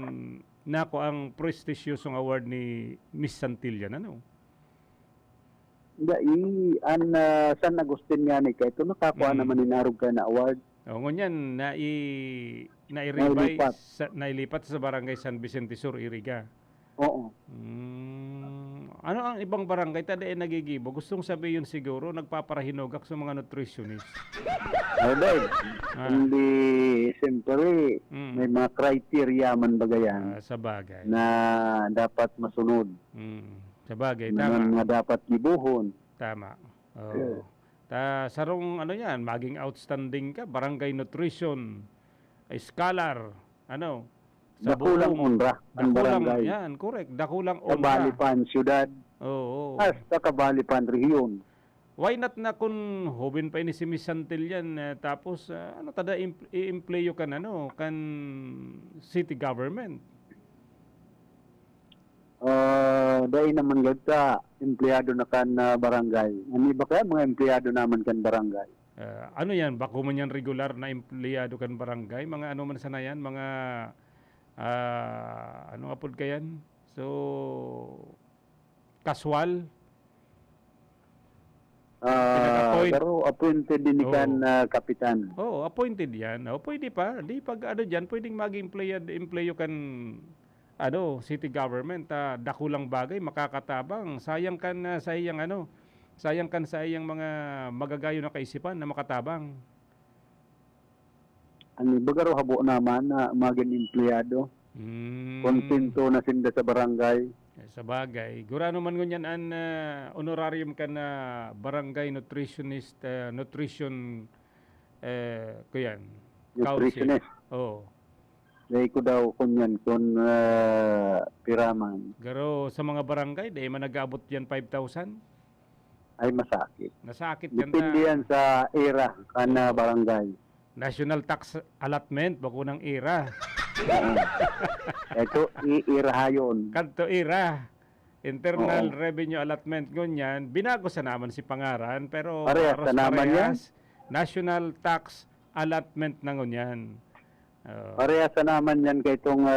nako ang prestigious award ni Miss Santillan, ano? San Agustin nga ni kay ito nakakuha naman inarog ka na award. Ngunyan, nailipat sa barangay San Vicente Sur, Iriga. Oo. Ano ang ibang barangay tada nagigibo? Gustong sabihin siguro nagpaparahinogak sa mga nutritionist. Hindi, siyempre, may mga criteria man bagayan. Sa bagay. Na dapat masunod. Sa bagay, na tama. Nga dapat gibuhon. Tama. Sarong ano yan, maging outstanding ka, barangay nutrition, scholar, ano, sa dakulang honra ang barangay. Yan, correct. Dakulang honra. Kabalipan siyudad. Oo. Hasta kabalipan rehiyon. Why not na kung hubin pa ini si Miss Santillan tapos ano tada i-employo kan kan city government. Dahil naman gagta empleyado na kan barangay. Ano ba kaya mga empleyado naman kan barangay? Ano yan? Bako man yan regular na empleyado kan barangay? Mga ano man sana yan? Mga ano apod kayan? So, casual? Pero appointed din kan kapitan. Appointed yan. Pwede pa. Di pag ano dyan, pwedeng mag-employo kan city government, dakulang bagay, makakatabang. Sayang kan sa iyang mga magagayo na kaisipan na makatabang. Ano bagaro habo naman na maging empleyado. Kontento na sinda sa barangay. Sa bagay. Gurano man ngunyan an honorarium ka na barangay nutritionist, nutrition kuyan. Nutritionist. Oo. Dahil ko daw kunyan kung piraman. Garo sa mga barangay, dahil man nag-abot yan 5,000? Ay masakit. Nasakit yan. Depende yan sa era kana barangay. National tax allotment, bako ng era. Ito, i-ira yun. Kanto era. Internal revenue allotment ngunyan. Binago sa naman si pangaran, pero parehas sa naman yan. National tax allotment na ngunyan. Parehas sa naman yan kay itong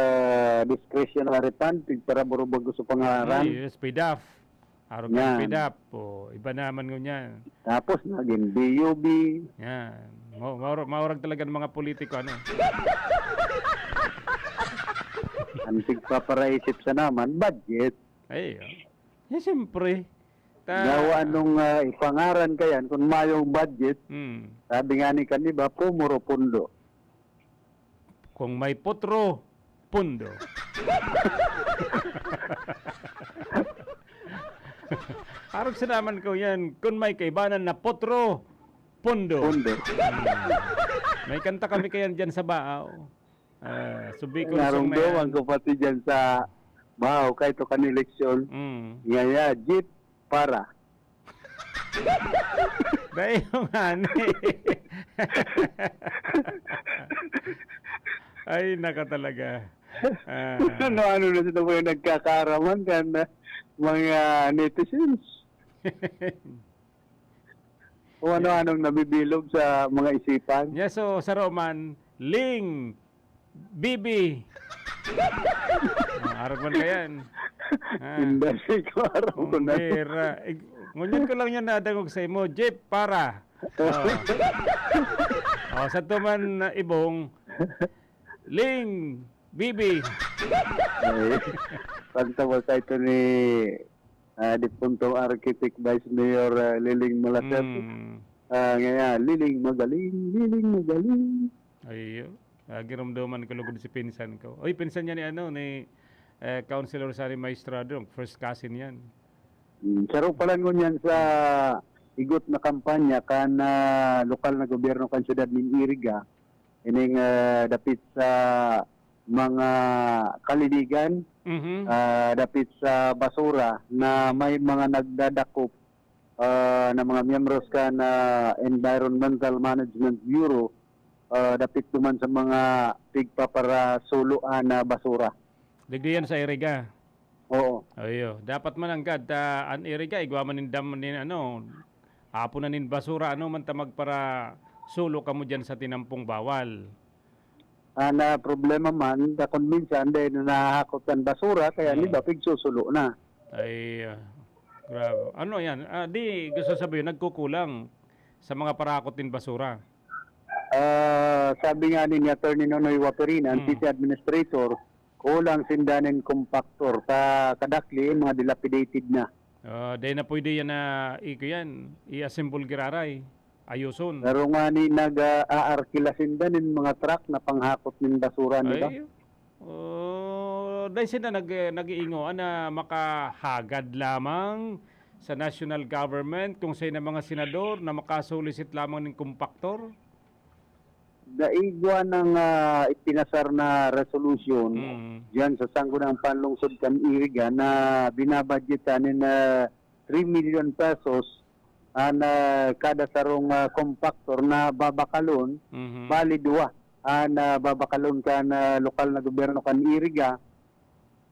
discretionary fund para burubag sa pangaran. Yes, PDAF. Araw ng PDAF. Iba naman ngunyan. Tapos naging BUB. Yan. Maurag talaga ng mga politiko. Ano? Ang sigpaparaisip sa naman, budget. Ay, siyempre. Dawa nung ipangaran kayan kung mayong budget, sabi nga ni kaniba, pumuro pundo. Kung may putro, pundo. Harap sa naman ko yan, kung may kaibanan na putro, pundo. Pundo. May kanta kami kayan dyan sa Baaw. Subi ko Narungdoman ko pati dyan sa Bao, kahit ito kanileksyon. Ngaya, jeep para. Dahil yung ani. Ay, naka talaga. Ano na sila po yung nagkakaraman kan mga netizens. O ano-anong nabibilog sa mga isipan. Yeah, so sa Roman, Ling, Bibi. Araw man kayan. Indasi ko araw ko na. Ngunyan ko lang yan nadangog sa imo, Jeep, para. Sa tuman ibong, Ling, Bibi. Pagtawal sa ito ni Dipuntong Architect Vice Mayor Liling Malaset. Ngayon, Liling magaling. Ayo. Giramdaman ko lugod si pinsan ko. Oy, pinsan niya ni Councilor Sari Maestrado, first cousin yan. Saro pala ngunyan sa igot na kampanya kan lokal na gobyerno kan siyudad ng Iriga. Ining dapit sa mga kalinigan, dapit sa basura na may mga nagdadakop na mga miyembros ka na Environmental Management Bureau, dapit naman sa mga tigpa para suluan na basura. Digdiyan sa Iriga. Oo. Ayo, dapat man anggad an Iriga igwa man dam nin apo na nin basura man tamag para sulo kamo diyan sa tinampong bawal. Na problema man da kung minsan dahil nahahakot ang basura kaya ni ba pigsusulo na. Ay grabe. Ano yan? Di gusto sabihin nagkukulang sa mga parakot din basura. Sabi nga ni Attorney Nonoy Waperina, ang City Administrator, kulang sindanin compactor sa kadakli, mga dilapidated na. Dahil na pwede yan i-assemble giraray, ayuson. Pero nga ni nag-aarkila sindanin mga truck na panghakot ng basura nila. Dahil sila nag-iingo na makahagad lamang sa national government kung sa'yo na mga senador na makasulisit lamang ng compactor. Daigwa ng ipinasar na resolution diyan sa Sangguniang Panlungsod kan Iriga na binabudgetan na 3 million pesos na kada sarong compactor na babakalon, bali duwa na babakalon kan lokal na gobyerno kan Iriga,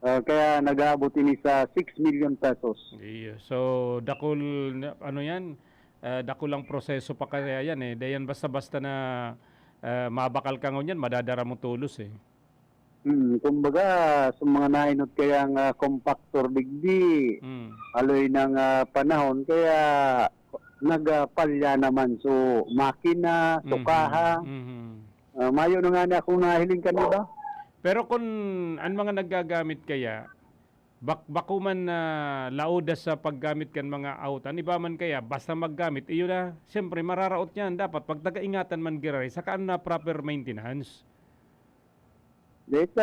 kaya nag-aabot ini sa 6 million pesos. Iyo. So dakol dakulang proseso pa kaya yan dayan basta-basta na mabakal ka ngunyan, madadara mo tulos Kumbaga, sa mga nainot kayang compactor digdi, aloy ng panahon, kaya nagpalya naman. So, makina, sukaha, mayo na nga na akong nahiling kanila. Pero kung ang mga nagagamit kaya, bako man na lauda sa paggamit kan mga autan, iba man kaya, basta maggamit, iyo na, siyempre mararaot yan. Dapat pag taga-ingatan man giray, saka na proper maintenance. Dito,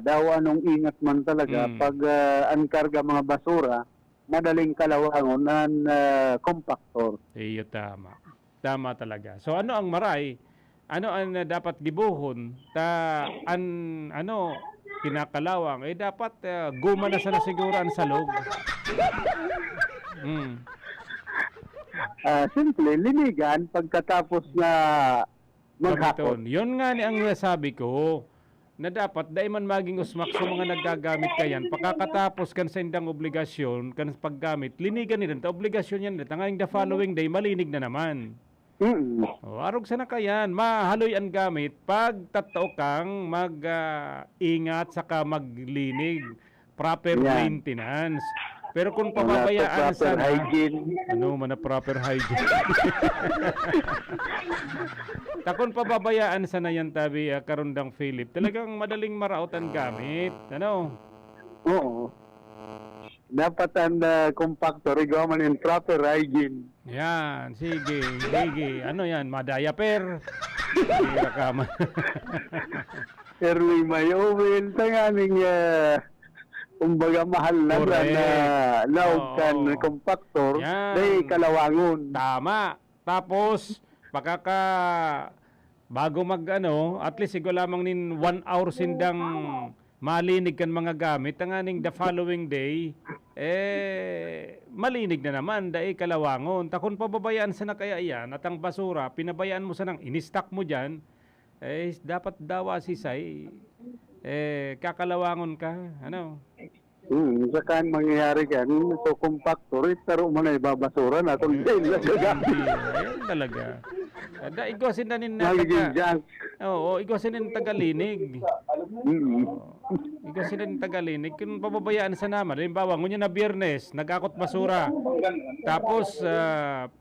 daw anong ingat man talaga, pag ang karga mga basura, madaling kalawangon ang compactor. Iyo, tama. Tama talaga. So ano ang maray? Ano ang dapat gibuhon? Kinakalawang, dapat guma na sana siguro ang salog. Simple, linigan pagkatapos na maghakot. Yun nga ni ang sabi ko, na dapat dahil man maging usmak sa mga nagagamit kayan, pagkatapos kan sa indang obligasyon, kan paggamit, linigan nila, obligasyon yan, tangayang the following day, malinig na naman. Arog sana kayan, mahaloy ang gamit pag tatao kang mag-ingat saka maglinig, proper maintenance. Pero kung pababayaan sana, proper hygiene. Kung pababayaan sana yan tabi karundang Philip, talagang madaling maraot ang gamit. Oo. dapat ang compactor, igawa man in proper hygiene. Yan, sige, sige. Ano yan, madayaper. Hira ka man. Early may oil, tanganing kumbaga mahal na laugkan compactor, day kalawangon. Tama. Tapos, bago at least ikaw lamang nin 1 hour sindang malinig kan mga gamit, tanganing the following day, malinig na naman, dahil kalawangon. Takon pababayaan sa na kaya yan, at ang basura, pinabayaan mo sa nang in-stock mo dyan, dapat dawa sisay, kakalawangon ka, ano? Saka ang mangyayari yan, so compactor, taro mo na ibabasura na itong day na Talaga. Igwasin na nin magiging junk. Oo, igwasin na nin tagalinig. Igwasin na nin tagalinig. Kung pababayaan sa naman, halimbawa, ngunyan na biyernes, nag-akot basura. Tapos,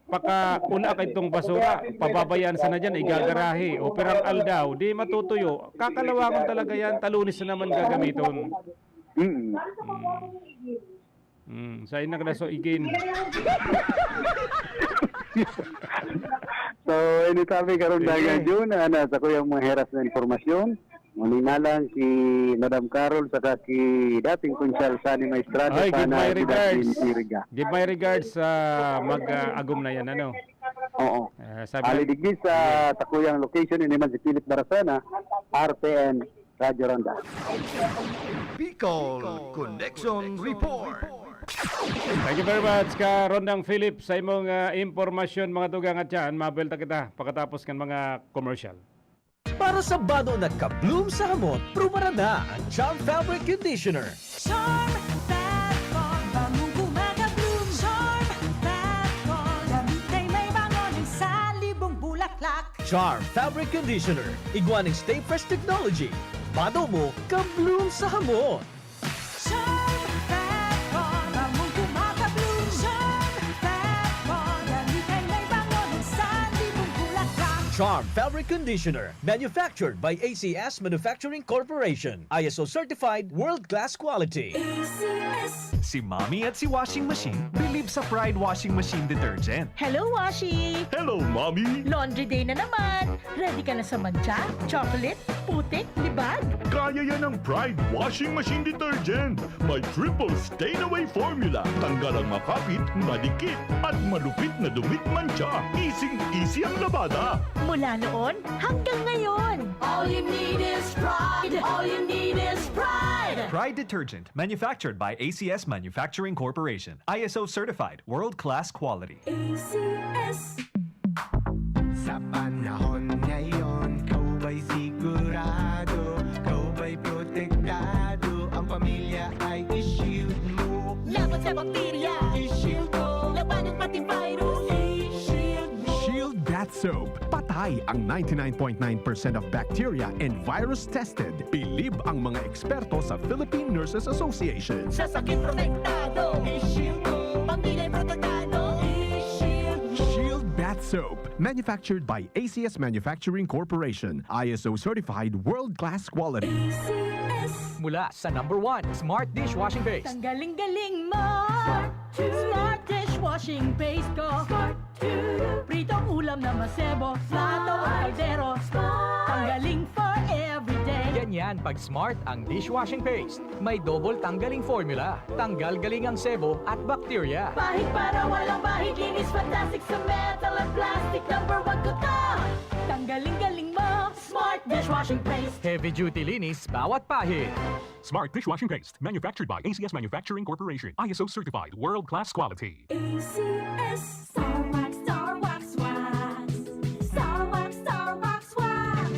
paka-una ka itong basura, pababayaan sa na dyan, igagarahe. O perang aldaw, di matutuyo. Kakalawangon talaga yan, talunis na naman gagamiton. Sa ina kada so igin. So, initabi karon dagan yun, sa kuyang mga heras na informasyon. Muna lang si Madam Carol saka si dating konsyal Sani Maestrado. Ay, give my regards. Give my regards sa mag-agom na yan, ano? Oo. Alidigdi sa takuyang location ini man si Philip Barasana, RTN Radyo Ronda. Bicol Connection Report. Thank you very much ka Rondang Philip sa imong impormasyon mga tugang at yan. Mabelta kita pagkatapos kan mga commercial. Para sa bano na ka-bloom sa hamot, prumara na ang Charm Fabric Conditioner. Charm Fatcon, bagong gumagabloom. Charm Fatcon, damit ay may bangonin sa libong bulaklak. Charm Fabric Conditioner, iguaning Stay Fresh Technology. Bado mo, ka-bloom sa hamot. Charm Fatcon, bagong gumagabloom. Charm Fatcon, damit ay may bangonin sa libong bulaklak. Charm Fabric Conditioner, manufactured by ACS Manufacturing Corporation. ISO certified, world-class quality. ACS. Si Mommy at si Washing Machine believe sa Pride Washing Machine Detergent. Hello, Washi! Hello, Mommy! Laundry day na naman! Ready ka na sa mancha, chocolate, putik, libag? Kaya yan ang Pride Washing Machine Detergent. May triple stain-away formula. Tanggal ang makapit, madikit, at malupit na dumit mancha. Easy ang labada. Mula noon hanggang ngayon. All you need is pride. All you need is pride. Pride Detergent, manufactured by ACS Manufacturing Corporation. ISO certified, world-class quality. ACS. Sa panahon ngayon, kau ba'y sigurado? Kau ba'y protektado? Ang pamilya ay i-shield mo. Laban sa bakterya, I-shield ko. labanan pati virus. I-shield mo. Shield Bath Soap. Patay ang 99.9% of bacteria and virus tested. Believe ang mga eksperto sa Philippine Nurses Association. Sa sakit protektado, I-shield ko. pamilya protektado. I-shield mo. Shield Bath Soap. Manufactured by ACS Manufacturing Corporation. ISO certified world-class quality. ACS. Mula sa #1 Smart Dishwashing Base. Tanggaling-galing mo. Smart dishwashing paste ko. Pritong ulam na masebo. Plato o kaldero. Tanggaling for everyday. Ganyan pag Smart ang dishwashing paste. May double tanggaling formula. Tanggal galing ang sebo at bakterya. Bahid para walang bahid. Linis fantastic sa metal at plastic. #1 ko to. Tanggaling-galing mo. Smart dishwashing paste. Heavy duty linis bawat pahid. Smart Dishwashing Paste, manufactured by ACS Manufacturing Corporation. ISO certified, world-class quality. ACS. Star Wax, Star Wax, Wax. Star Wax, Star Wax, Wax.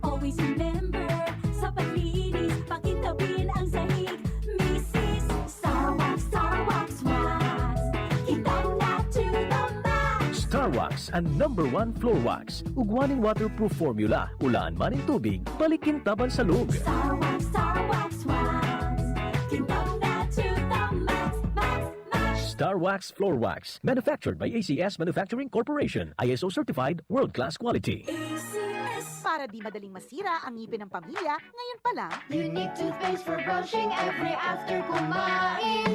Always remember, sa paglinis, pakitabin ang sahig. Mrs. Star Wax, Star Wax, Wax. Kitang na to the max. Star Wax ang #1 floor wax. Ugwaning waterproof formula. Ulaan man in tubig, balikin taban sa lug. Star Wax, Star Wax, Wax. Kitang na to the max, max, max. Star Wax Floor Wax. Manufactured by ACS Manufacturing Corporation. ISO certified, world-class quality. ACS. Para di madaling masira ang ngipin ng pamilya, ngayon pa lang, Unique toothpaste for brushing every after kumain.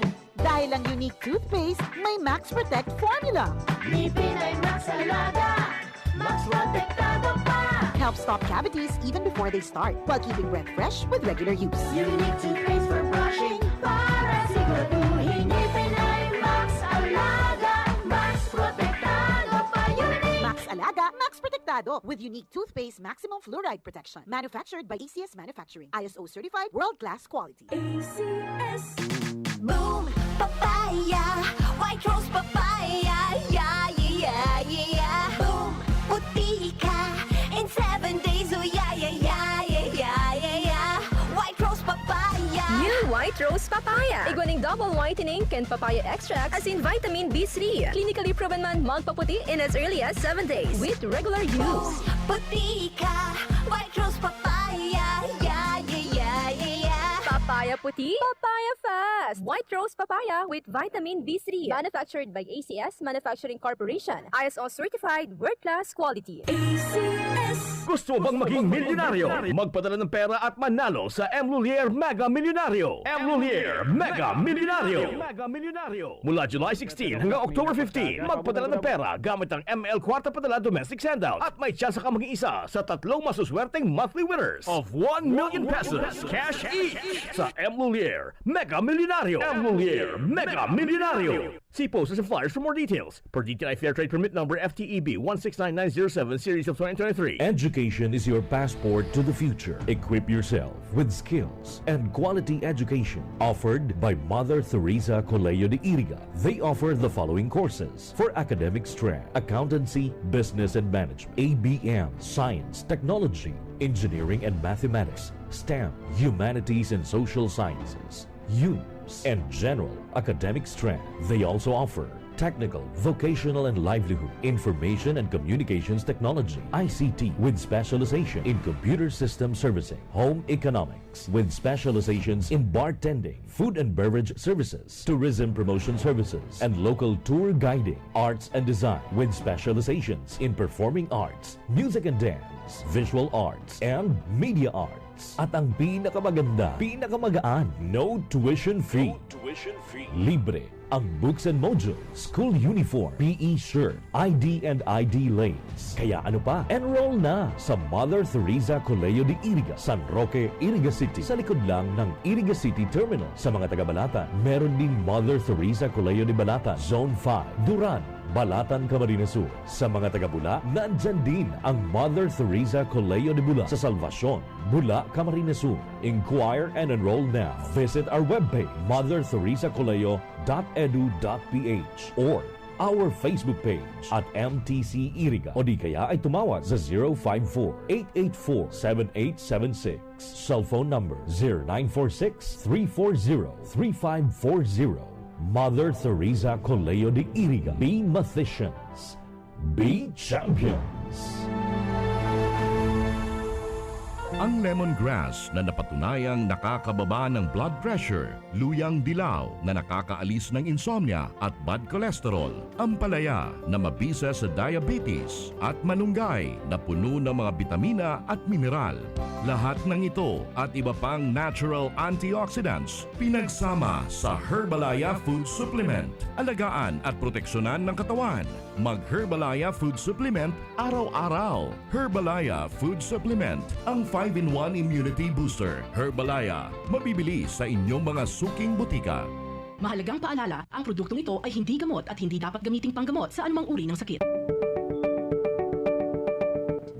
Dahil ang unique toothpaste may Max Protect formula. Ngipin ay Max Alaga, Max Protektado pa. Helps stop cavities even before they start, while keeping breath fresh with regular use. Unique toothpaste for brushing para siguraduhin. Ngipin ay Max Alaga, Max Protektado pa. Unique! Max Alaga, Max Protectado with unique toothpaste maximum fluoride protection. Manufactured by ACS Manufacturing. ISO certified world-class quality. ACS. Boom, papaya, white rose papaya, yeah, yeah, yeah. Boom, puti ka in 7 days, oh yeah, yeah, yeah, yeah, yeah, yeah, yeah. White rose papaya. New White Rose Papaya. Iguaning double whitening and papaya extract as in vitamin B3. Clinically proven man magpaputi in as early as 7 days with regular use. Puti ka, white rose papaya, yeah, yeah, yeah, yeah, yeah. Papaya puti, papaya fast. White Rose Papaya with vitamin B3. Manufactured by ACS Manufacturing Corporation. ISO certified world-class quality. ACS. Gusto bang maging milyonaryo? Magpadala ng pera at manalo sa M. Lulier Mega Milyonaryo. M. Lulier Mega Milyonaryo. Mula July 16 hanggang October 15, magpadala ng pera gamit ang ML Kwarta Padala Domestic Handout at may tsansa ka maging isa sa 3 masuswerteng monthly winners of 1 million pesos cash each sa M. Lulier Mega Milyonaryo. M. Lulier Mega Milyonaryo. See posters and flyers for more details. Per DTI Fair Trade Permit Number FTEB 169907 Series of 2023. Education is your passport to the future. Equip yourself with skills and quality education offered by Mother Teresa Colegio de Iriga. They offer the following courses for academic strength: accountancy, business and management, ABM, science, technology, engineering and mathematics, STEM, humanities and social sciences, UMS, and general academic strength. They also offer technical, vocational and livelihood, information and communications technology, ICT with specialization in computer system servicing, home economics with specializations in bartending, food and beverage services, tourism promotion services, and local tour guiding, arts and design with specializations in performing arts, music and dance, visual arts, and media arts. At ang pinakamaganda, pinakamagaan, no tuition fee. Libre ang books and modules, school uniform, PE shirt, ID and ID lanes. Kaya ano pa? Enroll na sa Mother Teresa Colegio de Iriga, San Roque, Iriga City. Sa likod lang ng Iriga City Terminal. Sa mga taga-Balatan, meron ding Mother Teresa Colegio de Balatan, Zone 5, Duran, Balatan, Camarines Sur. Sa mga taga-Bula, nandyan din ang Mother Teresa Colegio de Bula sa Salvacion, Bula, Camarines Sur. Inquire and enroll now. Visit our webpage, motherteresacolegio.edu.ph or our Facebook page at MTC Iriga o di kaya ay tumawag sa 054-884-7876. Cellphone number 0946-340-3540. Mother Teresa Colegio de Iriga. Be mathematicians. Be champions. Ang lemongrass na napatunayang nakakababa ng blood pressure, luyang dilaw na nakakaalis ng insomnia at bad cholesterol, ampalaya na mabisa sa diabetes at malunggay na puno ng mga bitamina at mineral. Lahat ng ito at iba pang natural antioxidants pinagsama sa Herbalaya Food Supplement. Alagaan at proteksyonan ng katawan. Mag-Herbalaya Food Supplement araw-araw. Herbalaya Food Supplement, ang 5-in-1 immunity booster. Herbalaya, mabibili sa inyong mga suking butika. Mahalagang paalala, ang produktong ito ay hindi gamot at hindi dapat gamiting panggamot sa anumang uri ng sakit.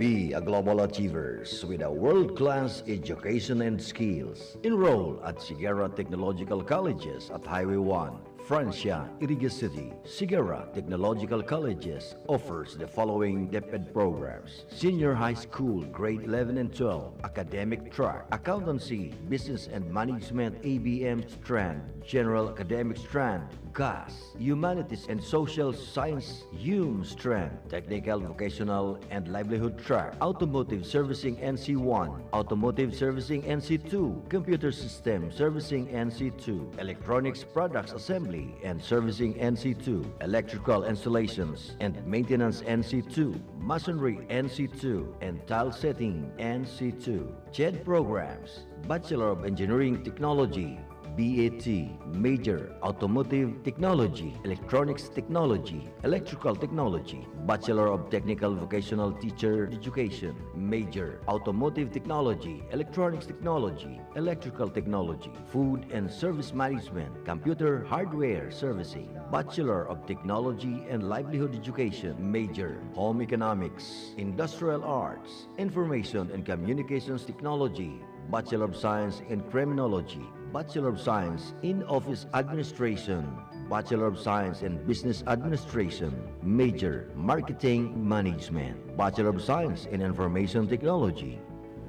Be a global achievers with a world-class education and skills. Enroll at Sigara Technological Colleges at Highway 1. Francia, Iriga City, Sigara Technological Colleges offers the following DepEd programs: Senior High School, Grade 11 and 12, Academic Track, Accountancy, Business and Management, ABM Strand, General Academic Strand, GAS, Humanities and Social Science, HUM Strand, Technical, Vocational and Livelihood Track, Automotive Servicing NC1, Automotive Servicing NC2, Computer System Servicing NC2, Electronics Products Assembly and Servicing NC2, Electrical Installations and Maintenance NC2, Masonry NC2, and Tile Setting NC2. CHED programs: Bachelor of Engineering Technology, BAT, Major Automotive Technology, Electronics Technology, Electrical Technology, Bachelor of Technical Vocational Teacher Education, Major Automotive Technology, Electronics Technology, Electrical Technology, Food and Service Management, Computer Hardware Servicing, Bachelor of Technology and Livelihood Education, Major Home Economics, Industrial Arts, Information and Communications Technology, Bachelor of Science in Criminology, Bachelor of Science in Office Administration, Bachelor of Science in Business Administration, Major Marketing Management, Bachelor of Science in Information Technology.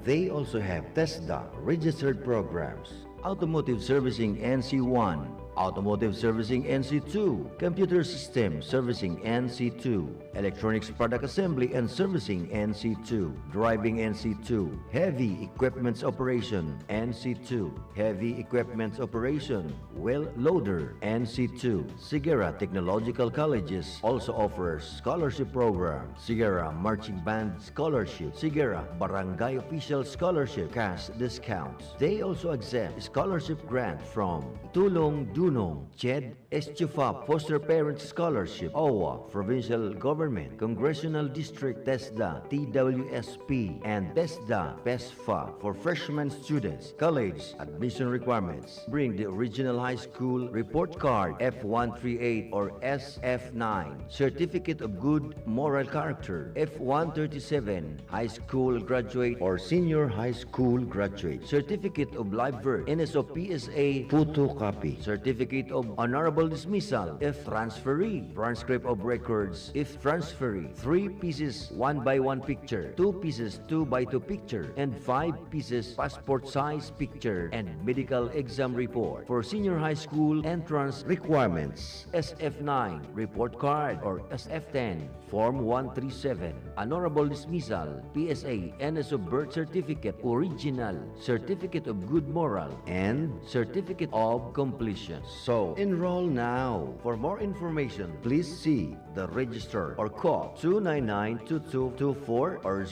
They also have TESDA registered programs, Automotive Servicing NC1, Automotive Servicing NC2, Computer System Servicing NC2, Electronics Product Assembly and Servicing NC2, Driving NC2, Heavy Equipments Operation NC2, Heavy Equipments Operation, Well Loader NC2. Sigera Technological Colleges also offers scholarship program, Sigera Marching Band Scholarship, Sigera Barangay Official Scholarship, cash discounts. They also accept scholarship grant from Tulong Dunong, CHED, Estufa Foster Parents Scholarship, OWA, Provincial Government, Congressional District, TESDA, TWSP, and TESDA, PESFA for freshman students. College admission requirements. Bring the original high school report card F138 or SF9, Certificate of Good Moral Character F137, High School Graduate or Senior High School Graduate, Certificate of Live Birth, NSO-PSA photocopy, Certificate of Honorable Dismissal if transferee, transcript of records if transferee, 3 pieces 1x1 picture, 2 pieces 2x2 picture, and 5 pieces passport size picture and medical exam report. For senior high school entrance requirements, SF9 report card or SF10 Form 137, Honorable Dismissal, PSA, NSO Birth Certificate, Original, Certificate of Good Moral, and Certificate of Completion. So, enroll now. For more information, please see the register or call 299-2224 or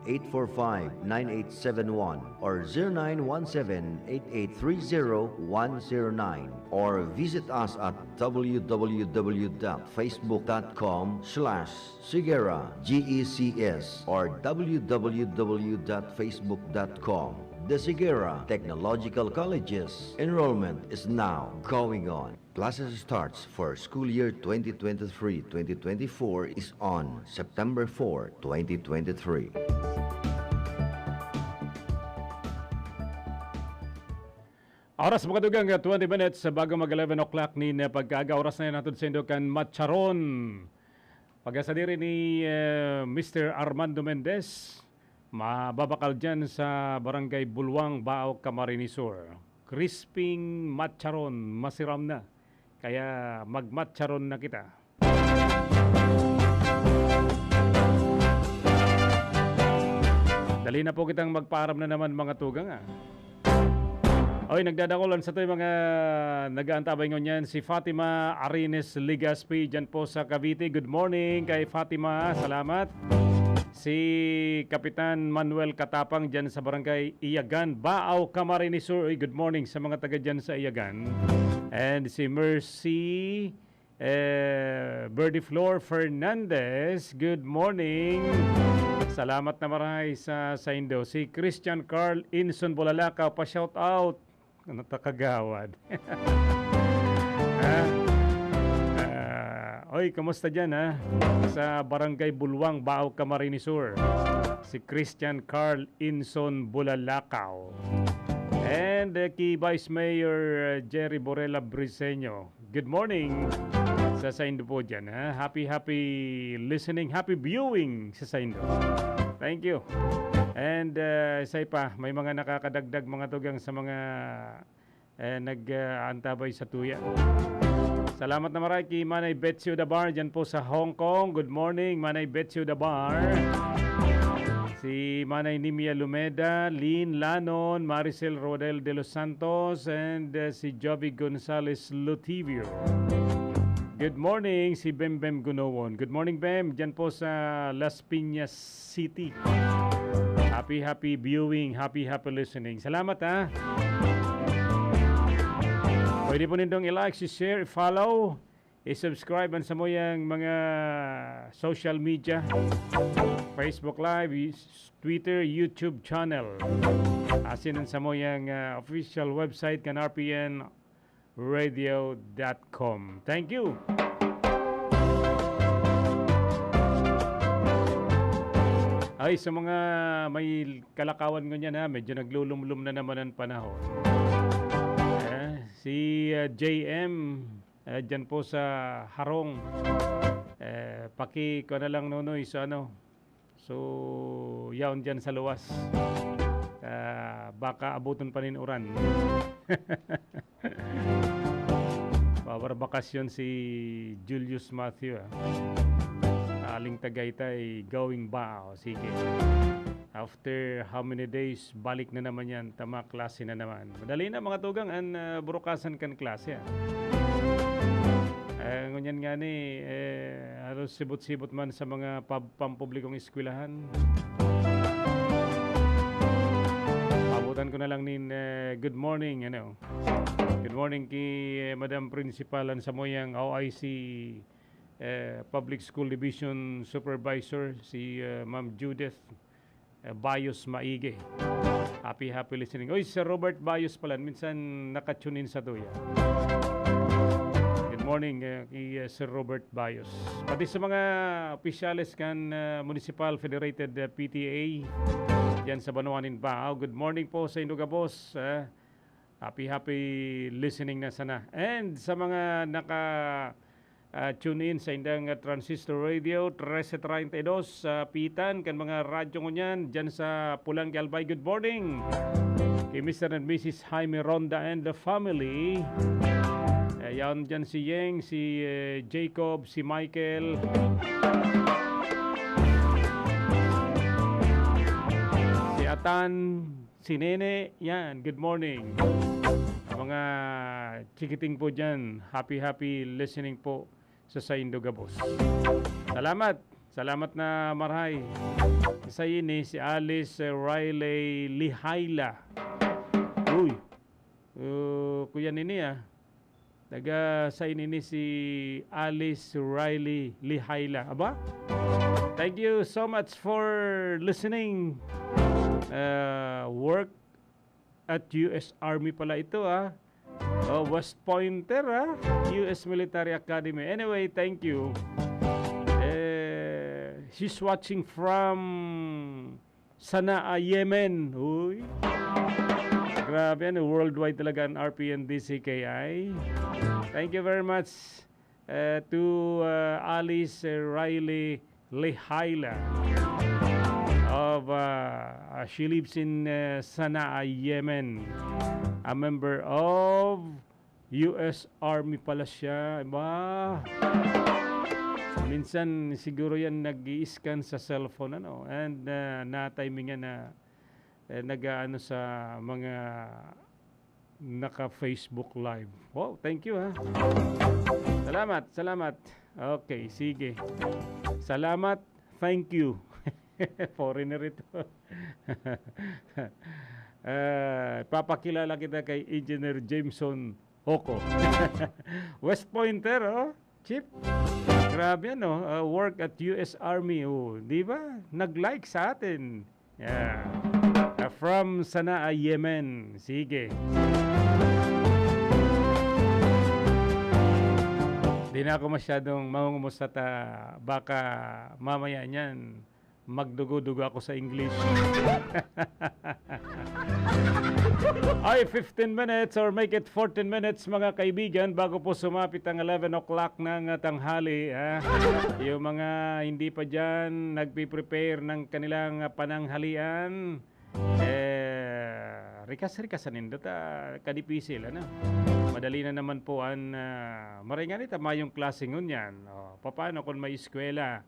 0921-845-9871 or 0917-8830-109 or visit us at www.facebook.com/Sigera GECS or www.facebook.com. The Sigera Technological Colleges enrollment is now going on. Classes starts for school year 2023-2024 is on September 4, 2023. Oras mga dugang 20 minutes bago mag 11 o'clock ni pagkaga oras na natin sa Indokan Matcharon. Pagkasadiri ni Mr. Armando Mendez, mababakal dyan sa Barangay Bulwang, Bao, Camarines Sur. Crisping matcharon, masiram na. Kaya magmatcharon na kita. Dali na po kitang magpaaram na naman mga tugang Oy, nagdadakulan sa ito yung mga nag-aantabay ngon yan. Si Fatima Arines Ligaspi dyan po sa Cavite. Good morning kay Fatima. Salamat. Si Kapitan Manuel Katapang dyan sa Barangay Iyagan, Bao, Camarines Sur. Good morning sa mga taga dyan sa Iyagan. And si Mercy Birdie Flor Fernandez. Good morning. Salamat na maray sa Indo. Si Christian Carl Inson Bulalakaw, pa-shout out. Natakagawad. Oy, kamusta dyan sa Barangay Bulwang, Bao, Camarines Sur. Si Christian Carl Inson Bulalakaw. And kay Vice Mayor Jerry Borela Briseño. Good morning sa Saindo po dyan. Happy listening, happy viewing sa Saindo. Thank you. And isa pa, may mga nakakadagdag mga tugang sa mga nag-antabay sa tuya. Salamat na maray kay Manay Betsy Udabar dyan po sa Hong Kong. Good morning, Manay Betsy Udabar. Si Manay Nimia Lumeda, Lynn Lanon, Maricel Rodel de los Santos, and si Joby Gonzales Lutivio. Good morning, si Bem Gunawon. Good morning, Bem. Dyan po sa Las Piñas City. Happy viewing, happy listening. Salamat Pwede po nindong i-like, i-share, i-follow, i-subscribe sa mo yung mga social media. Facebook Live, Twitter, YouTube channel. Asin sa mo yung official website kan rpnradio.com. Thank you. Ay, sa mga may kalakawan ngunyan ha, medyo naglulumlum na naman ang panahon. Si JM, dyan po sa Harong, paki ko na lang Nonoy sa ano. So, yaon dyan sa luwas. Baka abuton pa rin uran. Babarbakasyon si Julius Matthew. Aling Tagaytay going ba? O, sige. After how many days, balik na naman yan. Tama, klase na naman. Madali na mga tugang, burukasan kan klase. Ngunyan nga ni, halos sibot-sibot man sa mga pampublikong eskwelahan. Pabutan ko na lang nin, good morning. Good morning kay Madam Principalan sa moyang OIC Public School Division Supervisor, si Ma'am Judith Bayos Maige. Happy listening. Oy, Sir Robert Bayos pala. Minsan nakatune in sa tuya. Good morning kay Sir Robert Bayos. Pati sa mga opisyales kan Municipal Federated PTA yan sa Banuanin pa. Good morning po sa Indugabos. Happy listening na sana. And sa mga tune in sa indang transistor radio 1332 sa Pitan kan mga radyo ngunyan dyan sa Pulang Albay. Good morning kay Mr. and Mrs. Jaime Ronda and the family. Yan dyan si Yeng, si Jacob, si Michael, si Atan, si Nene. Yan, good morning mga chikiting po dyan. Happy listening po sa Indugabos. Salamat na marhay. Sa ini si Alice Riley Lihaila. Uy, kuya nini Taga sa ini si Alice Riley Lihaila. Aba? Thank you so much for listening. Work at US Army pala ito West Pointer US Military Academy. Anyway, thank you. She's watching from Sanaa, Yemen. Uy. Grabe worldwide talaga ang RPN DCKI. Thank you very much to Alice Riley Lihaila of she lives in Sanaa, Yemen. A member of US Army pala siya. Iba. Minsan siguro yan nag-i-scan sa cellphone and na-timingan na nag-aano sa mga naka-Facebook live. Wow, thank you Salamat. Okay, sige. Salamat, thank you. Foreigner ito. Papakilala kita kay Engineer Jameson Hoko. West Pointer, Chip. Grabe work at US Army. Di ba? Nag-like sa atin. Yeah. From Sanaa, Yemen. Sige. Di na ako masyadong mangungumusta baka mamaya niyan magdugo-dugo ako sa English. Ay, 15 minutes or make it 14 minutes mga kaibigan bago po sumapit ang 11 o'clock ng tanghali. Yung mga hindi pa dyan nagpiprepare ng kanilang pananghalian, rikas-rikasan nindot kadipisil. Madali na naman po ang maringan mayong klase ngunyan. Paano kung may eskwela?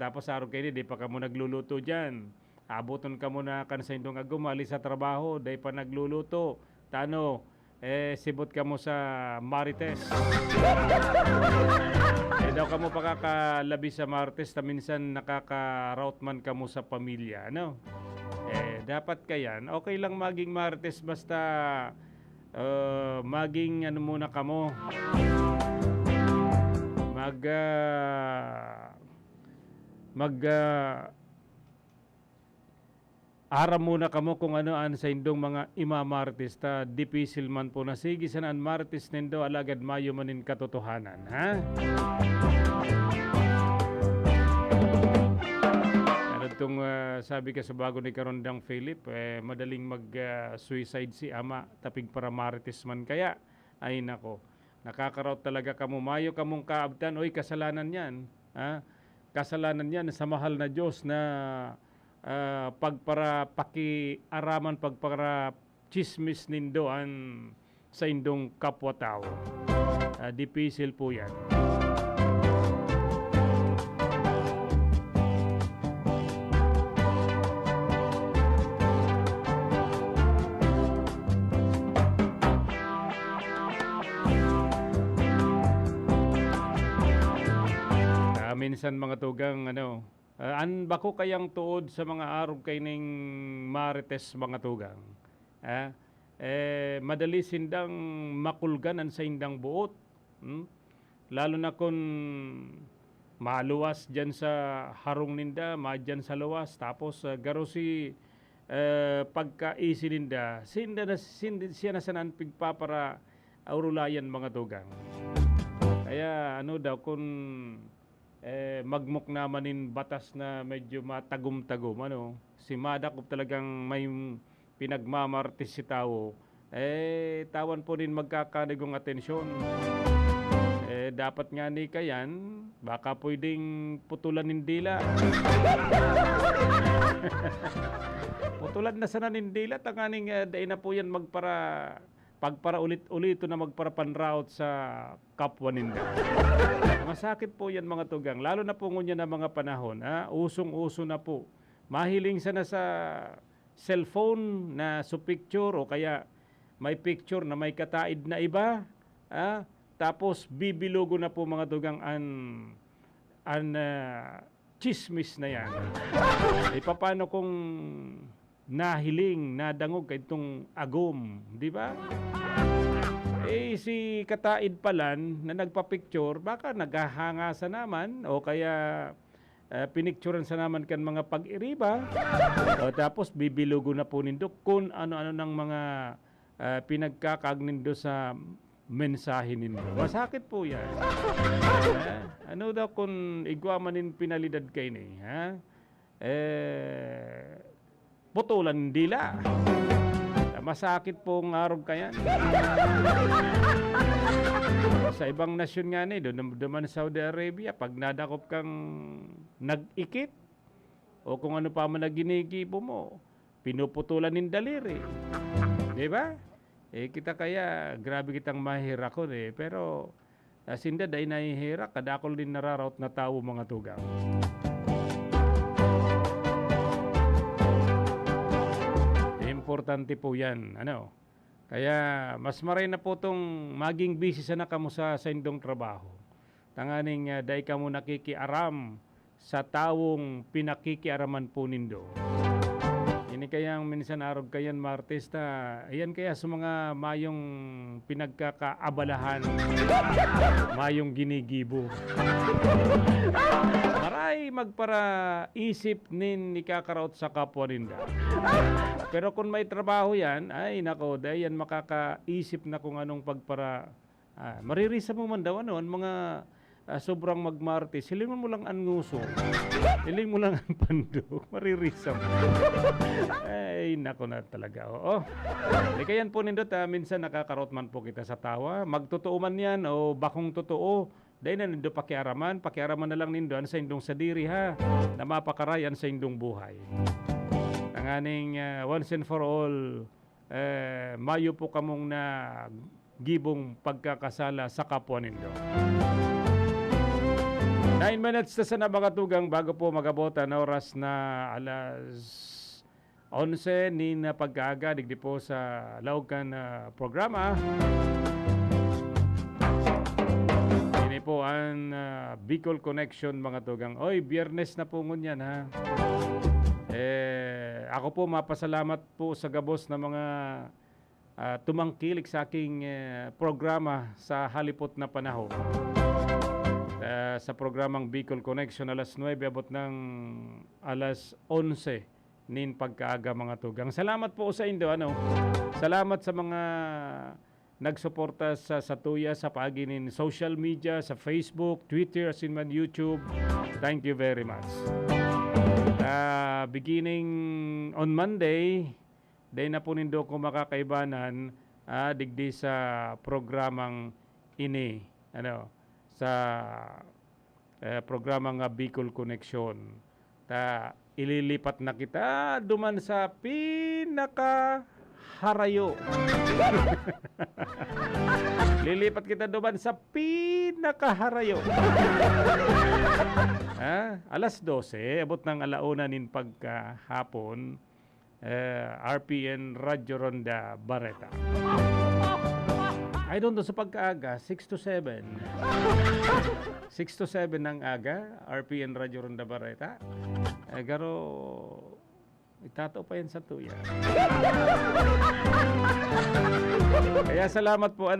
Tapos araw kayo di pa ka mo nagluluto dyan. Abuton ka muna kan sa indong agumali sa trabaho, di pa nagluluto. Sibot ka mo sa Marites. Daw ka mo pakakalabi sa Marites, minsan nakaka-route man ka mo sa pamilya. Dapat kayan, okay lang maging Marites basta maging ano muna kamo, aram muna kamo kung ano an sa indong mga imamartista. Dipisil man po na sige sanaan martis nindo alagad mayo manin katotohanan, ha? Ano itong sabi ka sa bago ni Karondang Philip, madaling mag-suicide si ama tapig para marites man kaya. Ay nako, nakakaraot talaga kamo, mayo kamong kaabtan, oy kasalanan yan, ha? Kasalanan yan sa mahal na Diyos na pagpara pakiaraman, pagpara chismis nindoan sa indong kapwa-tao. Dipisil po yan. Minsan mga tugang an bako kayang tuod sa mga arog kay ning marites mga tugang. Madali sindang makulganan sa indang buot. Lalo na kung maluwas dyan sa harong ninda, madyan sa luwas, tapos garo si pagkaisi ninda, siya na sanan pigpapara aurulayan mga tugang. Kaya ano daw kung magmok naman in batas na medyo matagum-tagum, si Madakop talagang may pinagmamartis si tao, tawan po din magkakanigong atensyon. Dapat nga ni kayan, baka pwedeng putulan ng dila. Putulan na sana ng dila, tanganing dahin na po yan pagpara ulit-ulito na magparapanraot sa kapwa ninda. Masakit po yan mga tugang, lalo na po ngunya na mga panahon, usong-uso na po. Mahiling sana sa cellphone na picture o kaya may picture na may kataid na iba, tapos bibilogo na po mga tugang an chismis na yan. Paano kung nahiling, nadangog kay itong agom, di ba? Si kataid palan na nagpa-picture, baka naghahanga sa naman o kaya pinicturean sa naman kan mga pag-iriba. Tapos bibilugo na po nindo kung ano-ano ng mga pinagkakagnindo sa mensahe nindo. Masakit po yan. Ano daw kung igwamanin pinalidad kayo ni, ha? Putulan dila. Masakit pong arog kayan. Sa ibang nasyon nga ni, doon naman sa Saudi Arabia, pag nadakop kang nag-ikit, o kung ano pa man na ginigibo mo, pinuputulan ng daliri. Di ba? Kita kaya, grabe kitang mahirakon pero sinda dahi nahihirak, kadakol din nararaot na tao mga tugang. Importante po yan. Kaya mas maray na po itong maging busy sana kamo sa indong trabaho. Tanganing dahi kamo nakikiaram sa taong pinakikiaraman po nindo. Ini kayang minsan arog kayan martista, ayan kaya sa mga mayong pinagkakaabalahan, mayong ginigibo. Maray magpara isip nin ikakaraot sa kapwa ninda. Pero kung may trabaho yan, ay nako, dahil yan makakaisip na kung anong pagpara. Maririsa mo man daw ang mga sobrang magmartis. Hilingon mo lang ang nguso. Hiling mo lang ang pandok. Maririsa mo. Ay nako na talaga. Oo. Kaya yan po nindot, minsan nakakaraot man po kita sa tawa. Magtotoo man yan o bakong totoo. Dahil na nindo pakiaraman na lang nindo sa indong sadiri ha. Na mapakarayan sa indong buhay. Ang aning once and for all, mayo po kamong na gibong pagkakasala sa kapwa nindo. 9 minutes na sana mga tugang bago po magabota na oras na alas 11 ni na pagkaaga digdi po sa Laukan programa. Ini po ang Bicol Connection mga tugang. Oy, biyernes na po ngunyan ha. Ako po mapasalamat po sa gabos na mga tumangkilik sa aking programa sa halipot na panahon. Sa programang Bicol Connection alas 9 abot ng alas 11 nin pagkaaga mga tugang. Salamat po sa Indo. Salamat sa mga nagsuporta sa Tuya sa paginin social media, sa Facebook, Twitter, as in man YouTube. Thank you very much. Beginning on Monday, day na po nindo ko makakaibanan digdi sa programang ini. Sa programang Bicol Connection. Ililipat na kita duman sa pinakaharayo. Lilipat kita duman sa pinakaharayo. Alas 12, abot ng alauna nin pagkahapon, RPN Radyo Ronda Barreta. I don't know, sa pagkaaga, 6 to 7. 6 to 7 ng aga, RPN Radyo Ronda Barreta. Garo, itato pa yan sa Tuya. Kaya salamat po,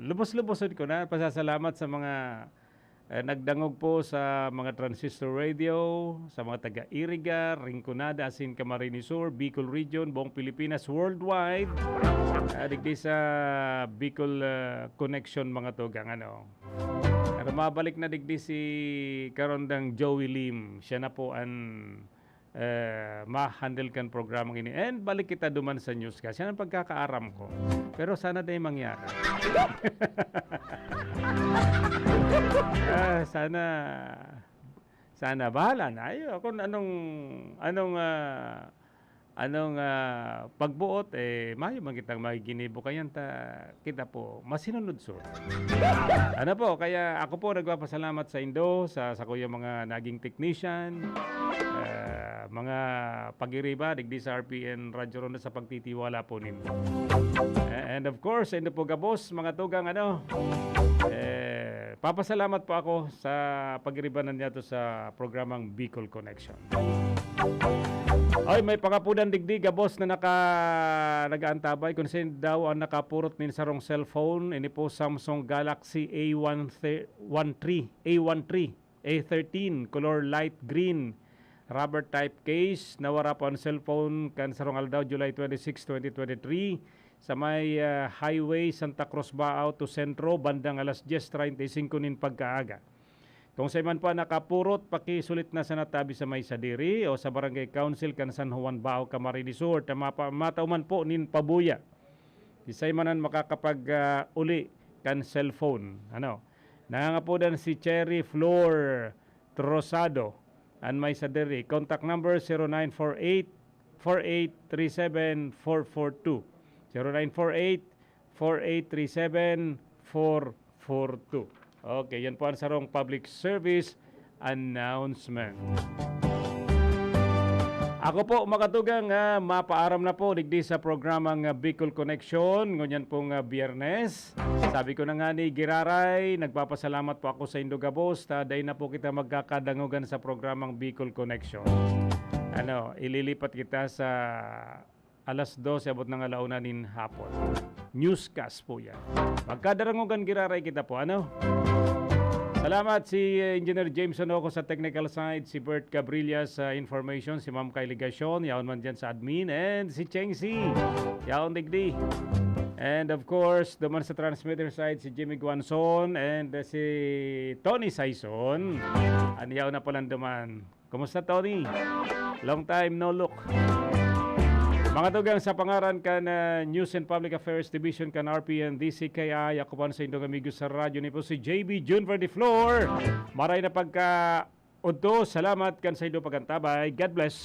lubos-luboson ko na. Pasasalamat sa mga nagdangog po sa mga transistor radio, sa mga taga-Iriga, Rinconada, Asin, Camarines Sur, Bicol Region, buong Pilipinas, worldwide. Digdi sa Bicol Connection mga tugang. Mabalik na digdi si Karondang Joey Lim. Siya na po ang ma-handle kan programang ini. And balik kita duman sa newscast. Yan ang pagkakaaram ko. Pero sana day mangyari. Sana bahala na. Kung anong pagbuot, mayo man kitang magiginibo kayan kita po masinunod sur. Kaya ako po nagpapasalamat sa Indo, sa kuya mga naging technician, mga pag-iriba, digdi sa RPN Radyo Ronda sa pagtitiwala po ninyo. And of course, Indo po gabos, mga tugang papasalamat po ako sa pag-iribanan niya to sa programang Bicol Connection. Ay, may pangapudan digdi gabos na nag-aantabay kung sino daw ang nakapurot nin sarong cellphone. Ini po Samsung Galaxy A13 color light green rubber type case. Nawara po ang cellphone kan sarong aldaw July 26, 2023 sa may highway Santa Cruz Baao to Centro bandang alas 10:35 nin pagkaaga. Kung sa iman pa nakapurot, pakisulit na sa natabi sa may Sadiri o sa Barangay Council kan San Juan Bao, Camarines Sur. Matauman po nin pabuya. Isay manan makakapag-uli kan cellphone. Nangangapudan si Cherry Flor Trosado and may Sadiri. Contact number 0948-4837-442. 0948-4837-442. Okay, yan po ang sarong public service announcement. Ako po makatugang mapaaram na po digdi sa programang Bicol Connection ngunyan pong Biyernes. Sabi ko na nga ni Giraray, nagpapasalamat po ako sa Indogabos. Day na po kita magkakadangugan sa programang Bicol Connection. Ililipat kita sa alas 12 abot ng alauna nin hapon. Newscast po yan. Magkadarangugan Giraray kita po. Salamat si Engineer James Onoco sa technical side, si Bert Cabrilla sa information, si Ma'am Kay Ligasyon, yaon man dyan sa admin, and si Cheng Si, yaon digdi. And of course, duman sa transmitter side, si Jimmy Guanzon and si Tony Saison. Yaon na palang duman. Kumusta Tony? Long time no look. Mga tugang sa pangaran kan News and Public Affairs Division kan RPN DCKI, ako pa sa indong amigos sa radyo ni po si JB June for the floor. Maray na pagka-udto, salamat kan sa indong pagantabay. God bless.